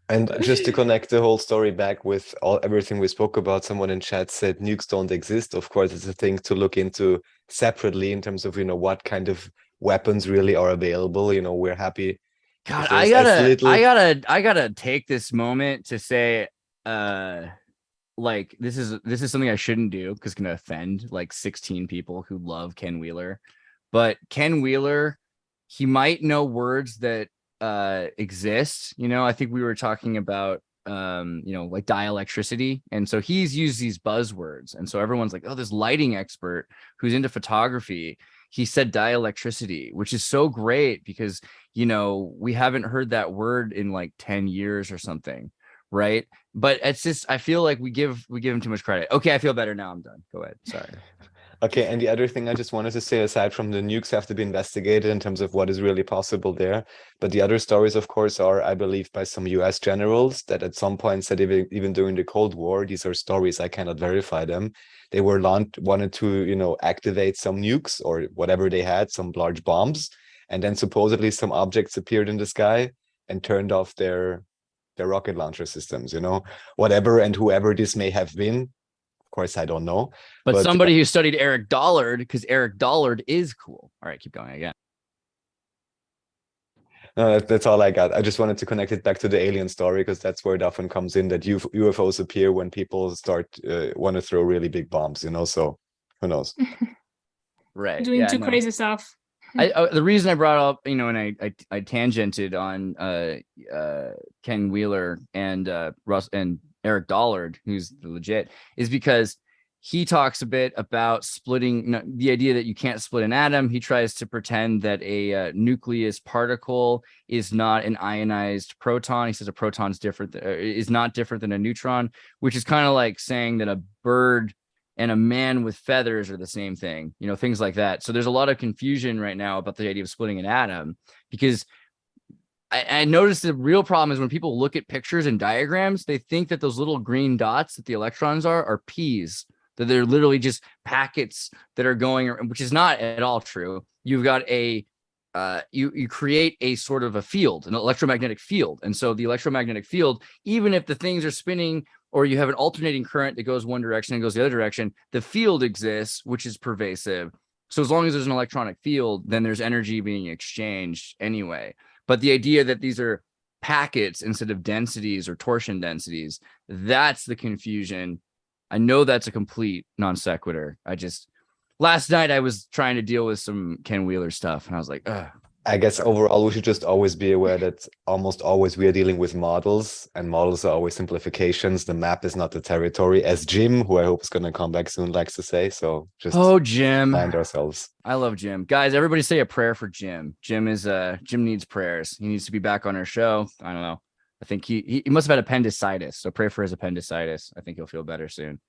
And just to connect the whole story back with everything we spoke about, someone in chat said nukes don't exist. Of course, it's a thing to look into separately in terms of, you know, what kind of weapons really are available. You know, we're happy. God, I gotta take this moment to say, like this is something I shouldn't do because it's gonna offend like 16 people who love Ken Wheeler. But Ken Wheeler, he might know words that exist. You know, I think we were talking about you know, like dielectricity, and so he's used these buzzwords, and so everyone's like, oh, this lighting expert who's into photography, he said dielectricity, which is so great because, you know, we haven't heard that word in like 10 years or something, right? But it's just, I feel like we give him too much credit. Okay, I feel better now. I'm done. Go ahead. Sorry. Okay, and the other thing I just wanted to say, aside from the nukes have to be investigated in terms of what is really possible there, but the other stories, of course, are, I believe, by some US generals that at some point said even during the Cold War, these are stories, I cannot verify them, they were wanted to, you know, activate some nukes or whatever they had, some large bombs, and then supposedly some objects appeared in the sky and turned off their rocket launcher systems, you know, whatever and whoever this may have been. Of course, I don't know. But somebody who studied Eric Dollard, because Eric Dollard is cool. All right, keep going again. No, that's all I got. I just wanted to connect it back to the alien story because that's where it often comes in, that UFOs appear when people start want to throw really big bombs, you know, so who knows? Right. Doing crazy stuff. The reason I brought up, you know, and I tangented on Ken Wheeler and Russ and Eric Dollard, who's legit, is because he talks a bit about splitting, the idea that you can't split an atom. He tries to pretend that a nucleus particle is not an ionized proton. He says a proton is not different than a neutron, which is kind of like saying that a bird and a man with feathers are the same thing, you know, things like that. So there's a lot of confusion right now about the idea of splitting an atom, because I noticed the real problem is when people look at pictures and diagrams, they think that those little green dots that the electrons are P's, that they're literally just packets that are going, which is not at all true. You've got you create a sort of a field, an electromagnetic field. And so the electromagnetic field, even if the things are spinning or you have an alternating current that goes one direction and goes the other direction, the field exists, which is pervasive. So as long as there's an electronic field, then there's energy being exchanged anyway. But the idea that these are packets instead of densities or torsion densities, that's the confusion. I know that's a complete non sequitur. Last night I was trying to deal with some Ken Wheeler stuff and I was like, ugh. I guess overall we should just always be aware that almost always we are dealing with models, and models are always simplifications. The map is not the territory, as Jim, who I hope is going to come back soon, likes to say. So just Jim, mind ourselves. I love Jim. Guys, everybody say a prayer for Jim. Jim needs prayers. He needs to be back on our show. I don't know. I think he must have had appendicitis. So pray for his appendicitis. I think he'll feel better soon.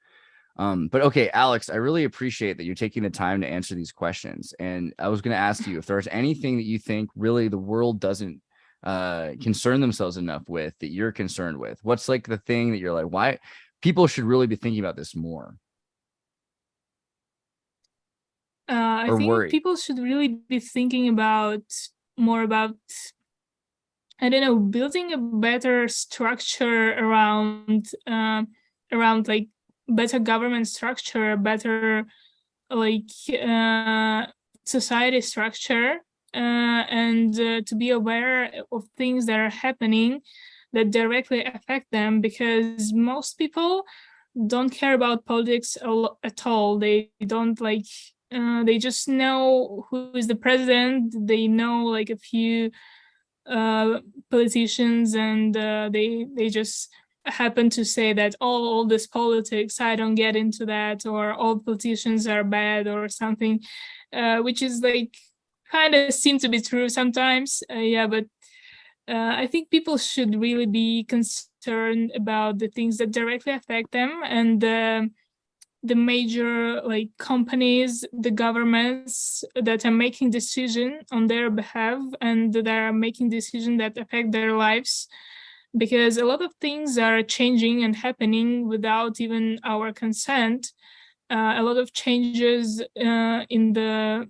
But okay, Alex, I really appreciate that you're taking the time to answer these questions. And I was going to ask you if there's anything that you think really the world doesn't concern themselves enough with that you're concerned with. What's like the thing that you're like, why people should really be thinking about this more? I think worry. People should really be thinking more about, I don't know, building a better structure around like better government structure, better like society structure, and to be aware of things that are happening that directly affect them, because most people don't care about politics at all. They don't like, they just know who is the president. They know like a few politicians, and they just happen to say that all this politics, I don't get into that, or all politicians are bad or something, which is like kind of seem to be true sometimes. But I think people should really be concerned about the things that directly affect them, and the major like companies, the governments that are making decision on their behalf and that are making decisions that affect their lives, because a lot of things are changing and happening without even our consent. A lot of changes in the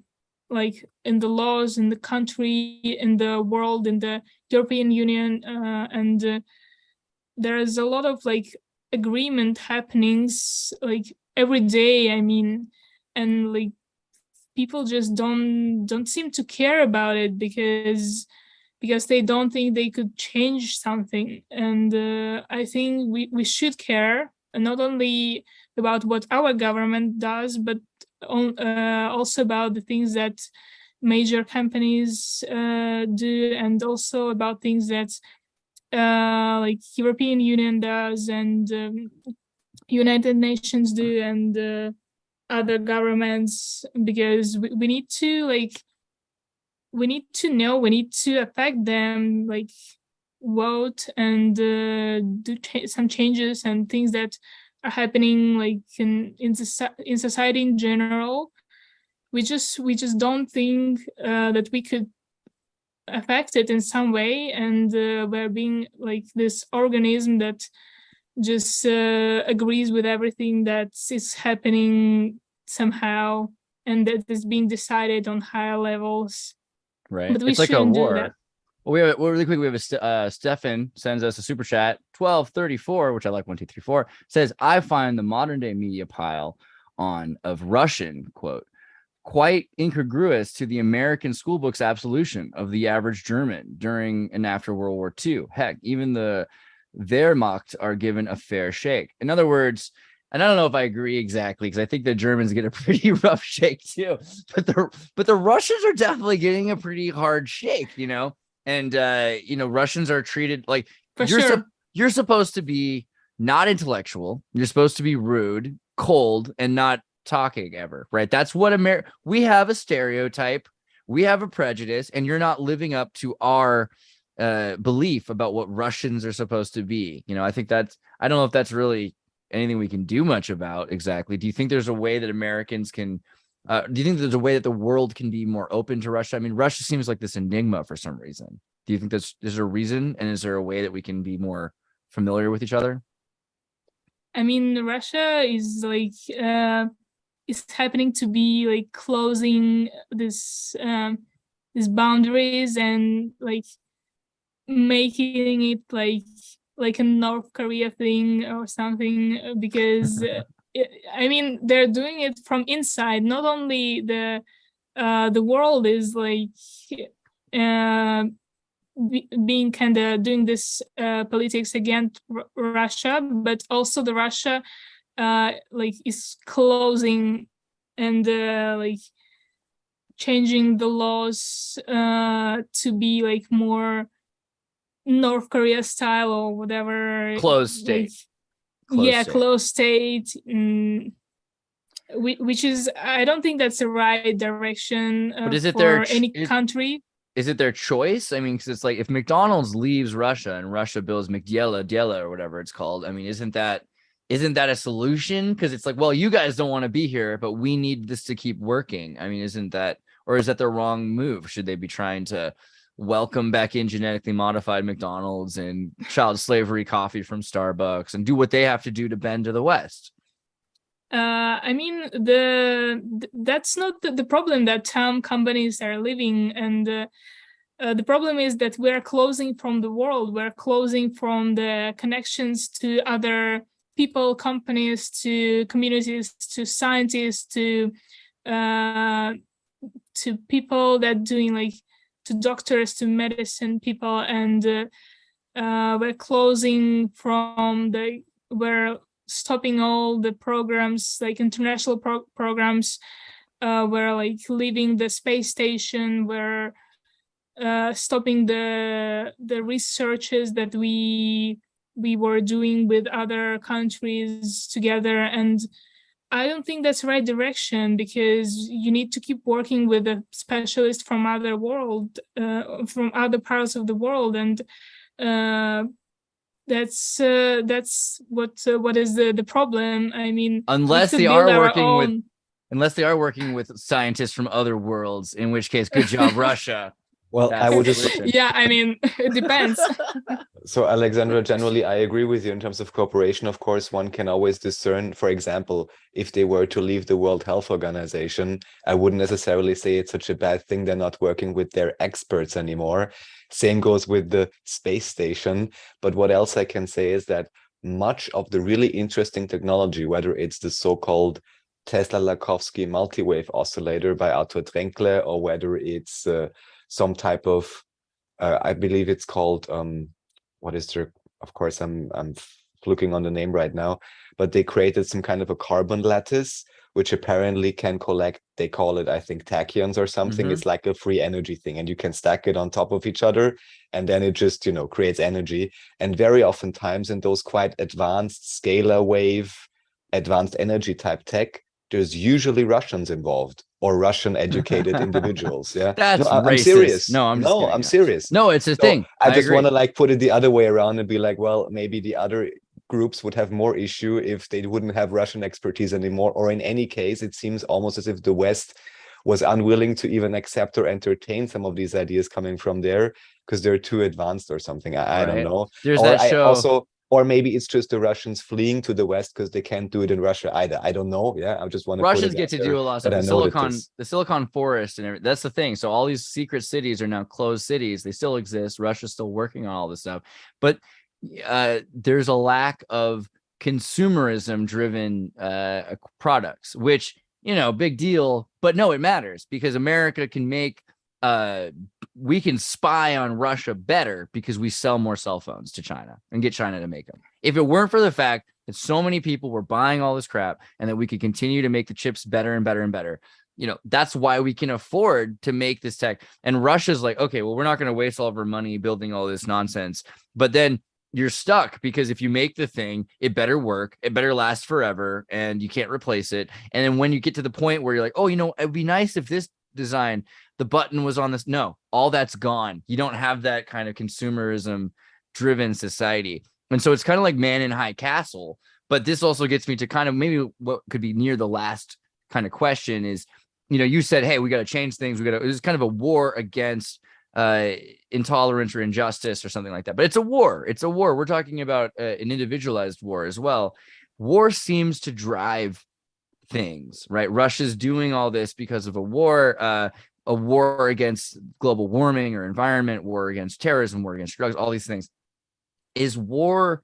laws in the country, in the world, in the European Union, and there is a lot of like agreement happenings like every day. I mean, and like people just don't seem to care about it because they don't think they could change something. And I think we should care, not only about what our government does, but also about the things that major companies do, and also about things that like European Union does, and United Nations do, and other governments, because we need to like we need to know, we need to affect them, like vote and do some changes and things that are happening like in society in general. We just don't think that we could affect it in some way, and we're being like this organism that just agrees with everything that is happening somehow, and that is being decided on higher levels. Right. But we It's like a shouldn't do war. that. Well, really quick, we have a Stefan sends us a super chat 1234, which I like 1234, says, I find the modern day media pile on of Russian quote quite incongruous to the American school book's absolution of the average German during and after World War II. Heck, even the Wehrmacht are given a fair shake. In other words, and I don't know if I agree exactly, because I think the Germans get a pretty rough shake too, but the Russians are definitely getting a pretty hard shake, you know. And Russians are treated like you're supposed to be not intellectual. You're supposed to be rude, cold, and not talking ever, right? That's what we have a stereotype, we have a prejudice, and you're not living up to our belief about what Russians are supposed to be. You know, I think I don't know if that's really anything we can do much about exactly. Do you think there's a way that Americans can do you think there's a way that the world can be more open to Russia? I mean, Russia seems like this enigma for some reason. Do you think there's a reason, and is there a way that we can be more familiar with each other? I mean, Russia is like is happening to be like closing these boundaries and like making it like a North Korea thing or something, because I mean, they're doing it from inside. Not only the world is like being kind of doing this politics against Russia, but also the Russia like is closing and like changing the laws to be like more North Korea style or whatever. Closed state. Closed state. Which is, I don't think that's the right direction but is it for any country. Is it their choice? I mean, because it's like if McDonald's leaves Russia and Russia builds McDiela or whatever it's called, I mean, isn't that a solution? Because it's like, well, you guys don't want to be here, but we need this to keep working. I mean, isn't that, or is that the wrong move? Should they be trying to welcome back in genetically modified McDonald's and child slavery coffee from Starbucks and do what they have to do to bend to the West? I mean, that's not the problem that some companies are living, and the problem is that we're closing from the world. We're closing from the connections to other people, companies, to communities, to scientists, to people that doing like, to doctors, to medicine people, and we're closing from we're stopping all the programs, like international programs. We're like leaving the space station. We're stopping the researches that we were doing with other countries together. And I don't think that's the right direction, because you need to keep working with a specialist from other parts of the world, and that's what is the problem. I mean, Unless we they could are build our working with own. unless they are working with scientists from other worlds, in which case, good job, Russia. Well, That's I would the just solution. Yeah, I mean, it depends. So, Alexandra, generally, I agree with you in terms of cooperation. Of course, one can always discern, for example, if they were to leave the World Health Organization, I wouldn't necessarily say it's such a bad thing they're not working with their experts anymore. Same goes with the space station. But what else I can say is that much of the really interesting technology, whether it's the so-called Tesla-Lakhovsky multi-wave oscillator by Arthur Trenkle, or whether it's some type of I believe it's called what is the, of course I'm looking on the name right now, but they created some kind of a carbon lattice which apparently can collect, they call it, I think, tachyons or something. It's like a free energy thing, and you can stack it on top of each other, and then it just, you know, creates energy. And very oftentimes in those quite advanced scalar wave, advanced energy type tech, there's usually Russians involved or Russian educated individuals. Yeah. That's no, I'm racist. serious. No, I'm just no, kidding. I'm Yeah. serious. No, it's a So thing. I just agree. want to like put it the other way around and be like, well, maybe the other groups would have more issue if they wouldn't have Russian expertise anymore. Or in any case, it seems almost as if the West was unwilling to even accept or entertain some of these ideas coming from there because they're too advanced or something. I don't Right. know. There's or that I show. also, or maybe it's just the Russians fleeing to the West because they can't do it in Russia either. I don't know. Yeah, I just want to put Russians it get out to there do a lot of that stuff. I know The Silicon Forest and everything. That's the thing. So all these secret cities are now closed cities. They still exist. Russia's still working on all this stuff, but there's a lack of consumerism driven products, which, you know, big deal, but no, it matters because America can make we can spy on Russia better because we sell more cell phones to China and get China to make them. If it weren't for the fact that so many people were buying all this crap and that we could continue to make the chips better and better and better, you know, that's why we can afford to make this tech. And Russia's like, okay, well, we're not going to waste all of our money building all this nonsense. But then you're stuck because if you make the thing, it better work, it better last forever, and you can't replace it. And then when you get to the point where you're like, oh, you know, it'd be nice if this design, the button was on this. No, all that's gone. You don't have that kind of consumerism driven society. And so it's kind of like Man in High Castle. But this also gets me to kind of maybe what could be near the last kind of question is, you know, you said, hey, we got to change things. It was kind of a war against intolerance or injustice or something like that. But it's a war. It's a war. We're talking about an individualized war as well. War seems to drive things, right? Russia's doing all this because of a war against global warming or environment, war against terrorism, war against drugs, all these things. Is war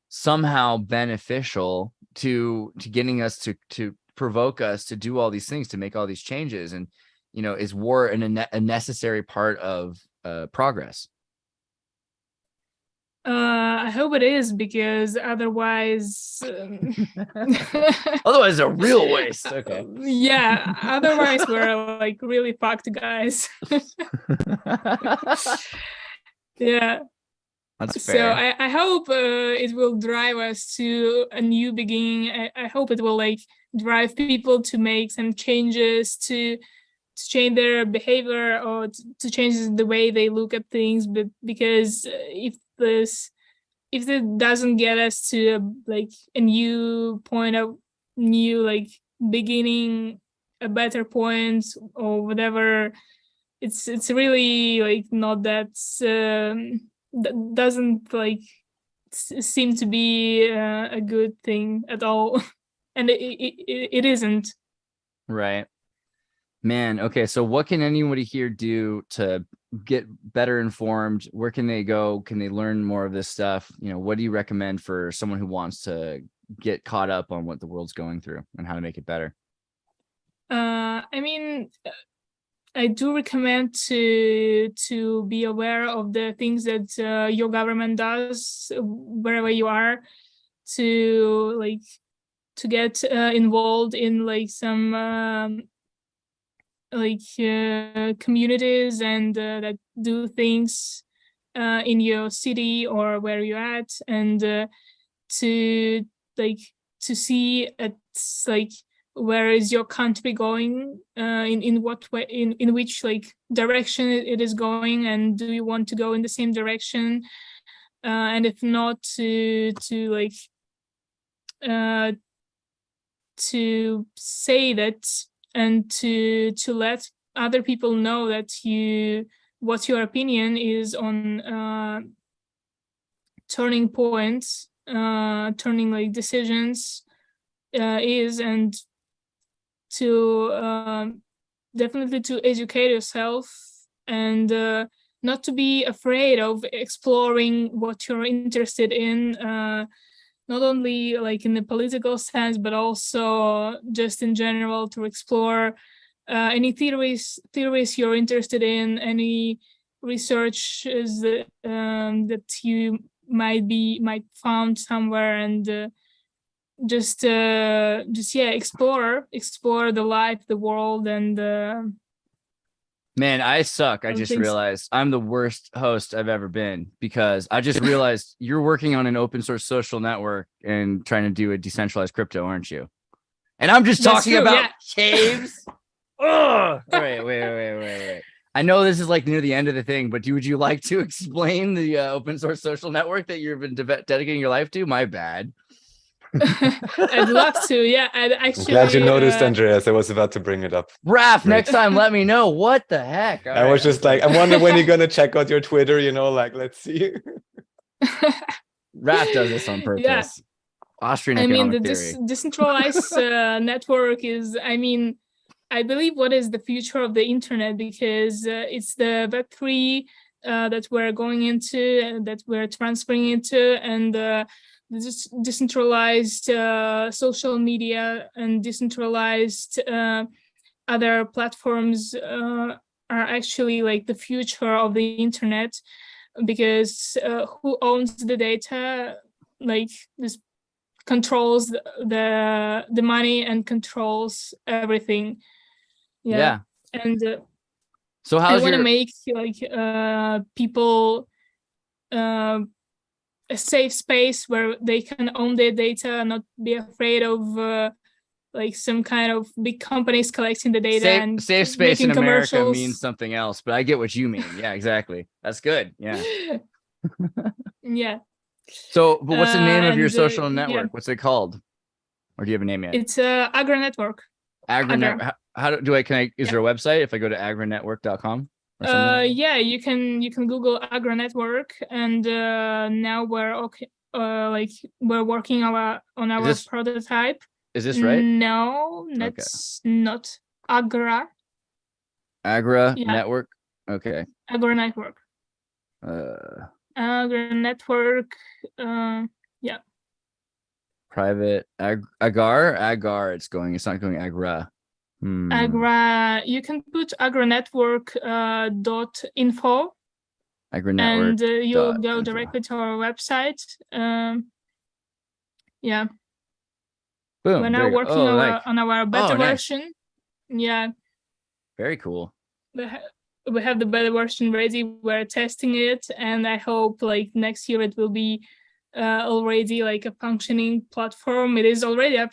somehow beneficial to getting us to provoke us to do all these things, to make all these changes? And, you know, is war a necessary part of progress? I hope it is, because otherwise otherwise a real waste. Okay. Yeah, otherwise we're like really fucked, guys. Yeah. That's So fair. I hope it will drive us to a new beginning. I hope it will like drive people to make some changes, to change their behavior, or to change the way they look at things. But because if it doesn't get us to like a new point of new like beginning, a better point or whatever, it's really like not that that doesn't like seem to be a good thing at all. And it isn't. Right. Man, okay, so what can anybody here do to get better informed? Where can they go? Can they learn more of this stuff? You know, what do you recommend for someone who wants to get caught up on what the world's going through and how to make it better? I mean, I do recommend to be aware of the things that your government does wherever you are, to get involved in like some communities and that do things in your city or where you're at, and to see at like where is your country going, in what way, in which like direction it is going, and do you want to go in the same direction? and if not, to like to say that, and to let other people know that what your opinion is on turning points, turning like decisions is, and to definitely to educate yourself, and not to be afraid of exploring what you're interested in, not only like in the political sense, but also just in general, to explore any theories you're interested in, any researches that you might found somewhere, and just explore the life, the world, and Man, I suck. I just things. realized I'm the worst host I've ever been, because I just realized you're working on an open source social network and trying to do a decentralized crypto, aren't you? And I'm just That's talking true, about yeah. caves. Oh, wait. I know this is like near the end of the thing, but would you like to explain the open source social network that you've been dedicating your life to? My bad. I'd love to. Yeah, I'd actually. I'm glad you noticed, Andreas. I was about to bring it up. Raph, Great. next time let me know. What the heck? I was just like, I wonder when you're gonna check out your Twitter. Like, let's see. Raph does this on purpose. Yeah. Austrian I mean, economic the theory. decentralized network is, I believe, what is the future of the internet, because it's the Web3 that we're going into, that we're transferring into, and this decentralized social media and decentralized other platforms are actually like the future of the internet, because who owns the data, like this controls the money and controls everything. Yeah. And So I how's want to your make like people a safe space where they can own their data, not be afraid of like some kind of big companies collecting the data and safe space in making America commercials. means something else, but I get what you mean. Yeah, exactly. That's good. Yeah. Yeah. So, but what's the name of your and, social yeah. network? What's it called? Or do you have a name yet? It's Agra Network. AgraNet. Is there a website if I go to agranetwork.com or something? Like that? Yeah, you can Google Agra Network, and now we're okay. Like we're working on our prototype. Is this right? No, that's not Agra. Agra Network. Okay. Agra Network. Agra Network. Yeah. Private Agar. It's not going Agra. Agra. You can put agranetwork .info. AgraNetwork. And you'll go directly to our website. Yeah. Boom. We're now working on our beta version. Yeah. Very cool. We have the beta version ready. We're testing it, and I hope like next year it will be already like a functioning platform. It is already a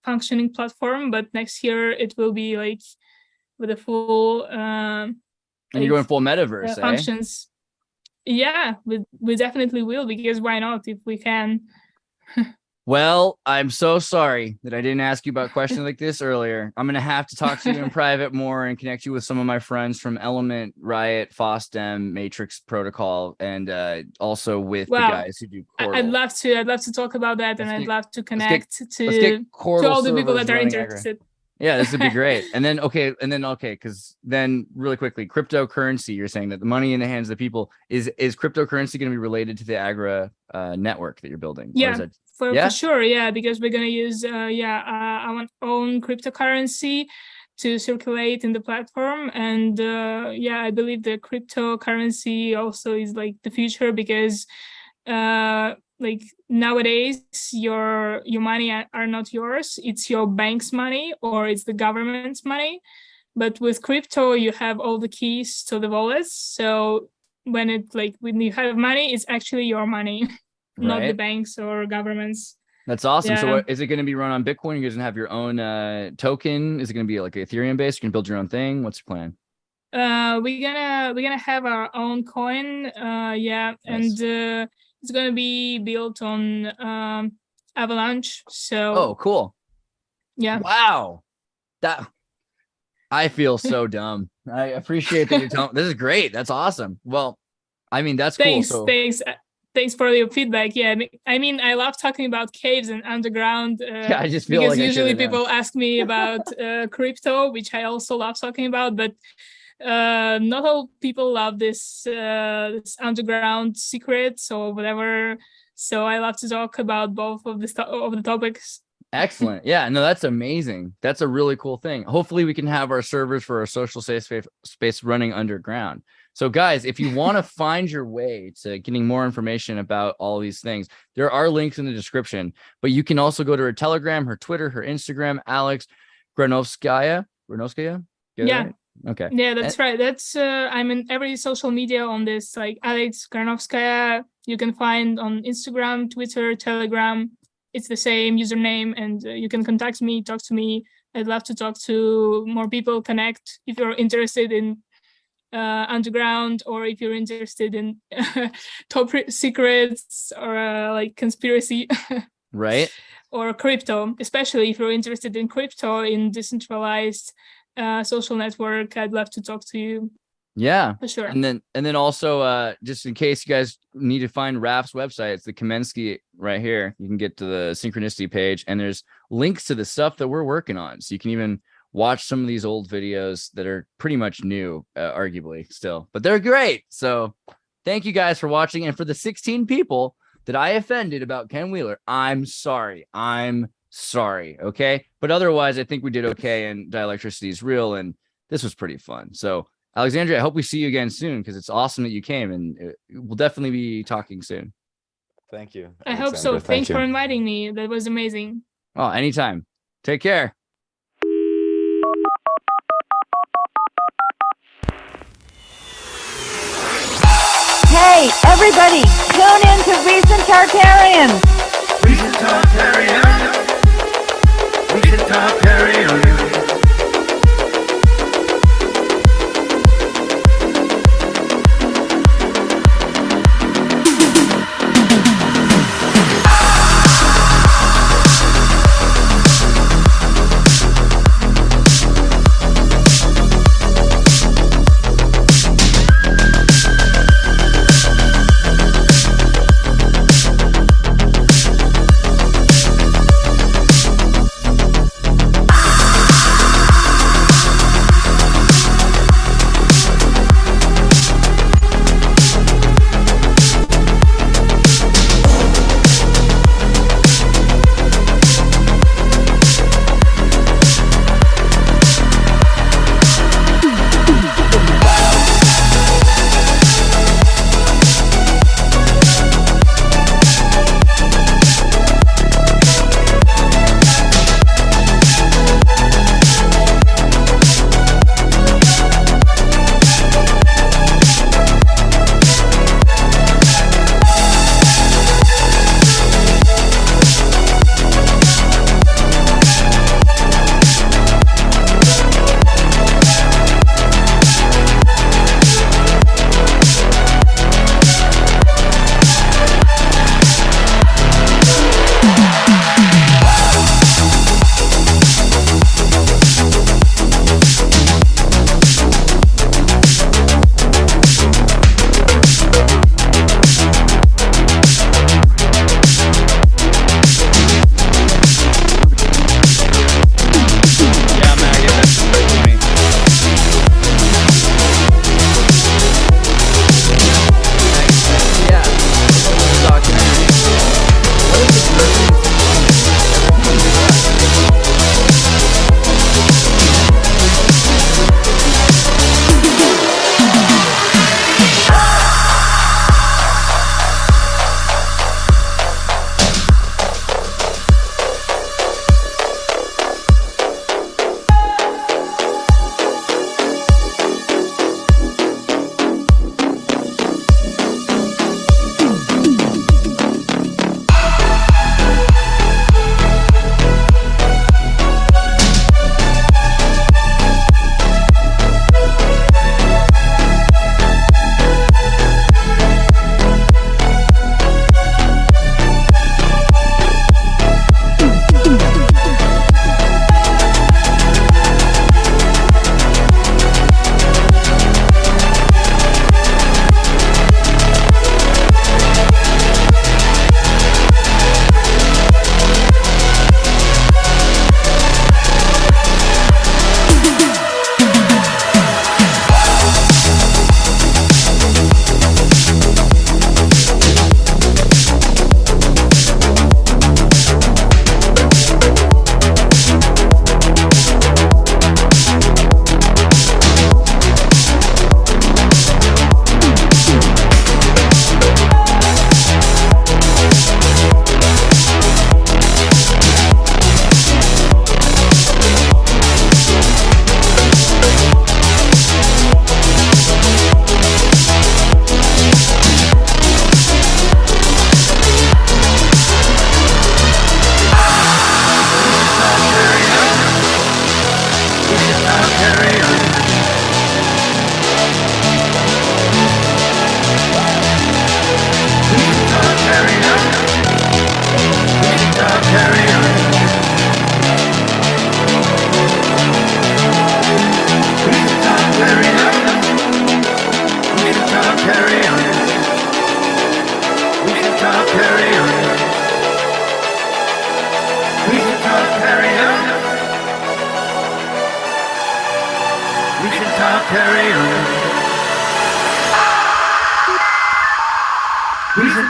functioning platform, but next year it will be like with a full and you're going full metaverse functions. Yeah, we definitely will, because why not, if we can. Well, I'm so sorry that I didn't ask you about questions like this earlier. I'm going to have to talk to you in private more and connect you with some of my friends from Element, Riot, FOSDEM, Matrix Protocol, and also with the guys who do Chordal. I'd love to talk about that, and I'd love to connect to all the people that are interested. Yeah, this would be great. And then, because then really quickly, cryptocurrency, you're saying that the money in the hands of the people is cryptocurrency going to be related to the Agra network that you're building? Yeah. For sure, yeah, because we're gonna use our own cryptocurrency to circulate in the platform, and I believe the cryptocurrency also is like the future, because like nowadays your money are not yours, it's your bank's money or it's the government's money, but with crypto you have all the keys to the wallets, so when you have money, it's actually your money. Not the banks or governments. That's awesome. Yeah. So is it going to be run on Bitcoin? You're going to have your own token? Is it going to be like Ethereum based? You can build your own thing? What's your plan? We're gonna have our own coin. Nice. And it's going to be built on Avalanche. So Oh, cool. yeah. Wow. That I feel so dumb. I appreciate that you're telling. This is great. That's awesome. Well, I mean, that's Thanks, cool. So, thanks for your feedback. Yeah, I mean, I love talking about caves and underground. yeah, I just feel because like usually I should have known. people ask me about crypto, which I also love talking about, but not all people love this underground secrets or whatever. So I love to talk about both of the topics. Excellent. Yeah, no, that's amazing. That's a really cool thing. Hopefully we can have our servers for our social safe space running underground. So guys, if you want to find your way to getting more information about all these things, there are links in the description, but you can also go to her Telegram, her Twitter, her Instagram, Alex Granovskaya. Get it Yeah. right? Okay. Yeah, that's right. That's I'm in every social media on this, like Alex Granovskaya. You can find on Instagram, Twitter, Telegram. It's the same username, and you can contact me, talk to me. I'd love to talk to more people, connect. If you're interested in underground, or if you're interested in top secrets or like conspiracy, Right. or crypto, especially if you're interested in crypto, in decentralized social network, I'd love to talk to you. Yeah. For sure. And then also just in case you guys need to find Raf's website, it's the Kamensky right here. You can get to the Synchronicity page, and there's links to the stuff that we're working on. So you can even watch some of these old videos that are pretty much new, arguably still, but they're great. So thank you guys for watching. And for the 16 people that I offended about Ken Wheeler, I'm sorry. Okay. But otherwise, I think we did okay. And Dielectricity is real. And this was pretty fun. So Alexandria, I hope we see you again soon, because it's awesome that you came, and we'll definitely be talking soon. Thank you. I hope so. Alexandra. Thanks Thank for you. inviting me. That was amazing. Oh, anytime. Take care. Hey, everybody, tune in to Recent Tartarians. Recent Tartarian. Recent Tartarian.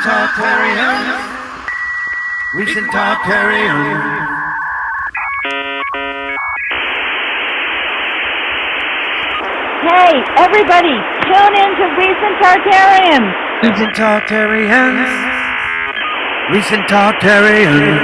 Tartarians. Recent Tartarians. Hey, everybody, tune in to Recent Tartarians. Recent Tartarians. Recent Tartarians.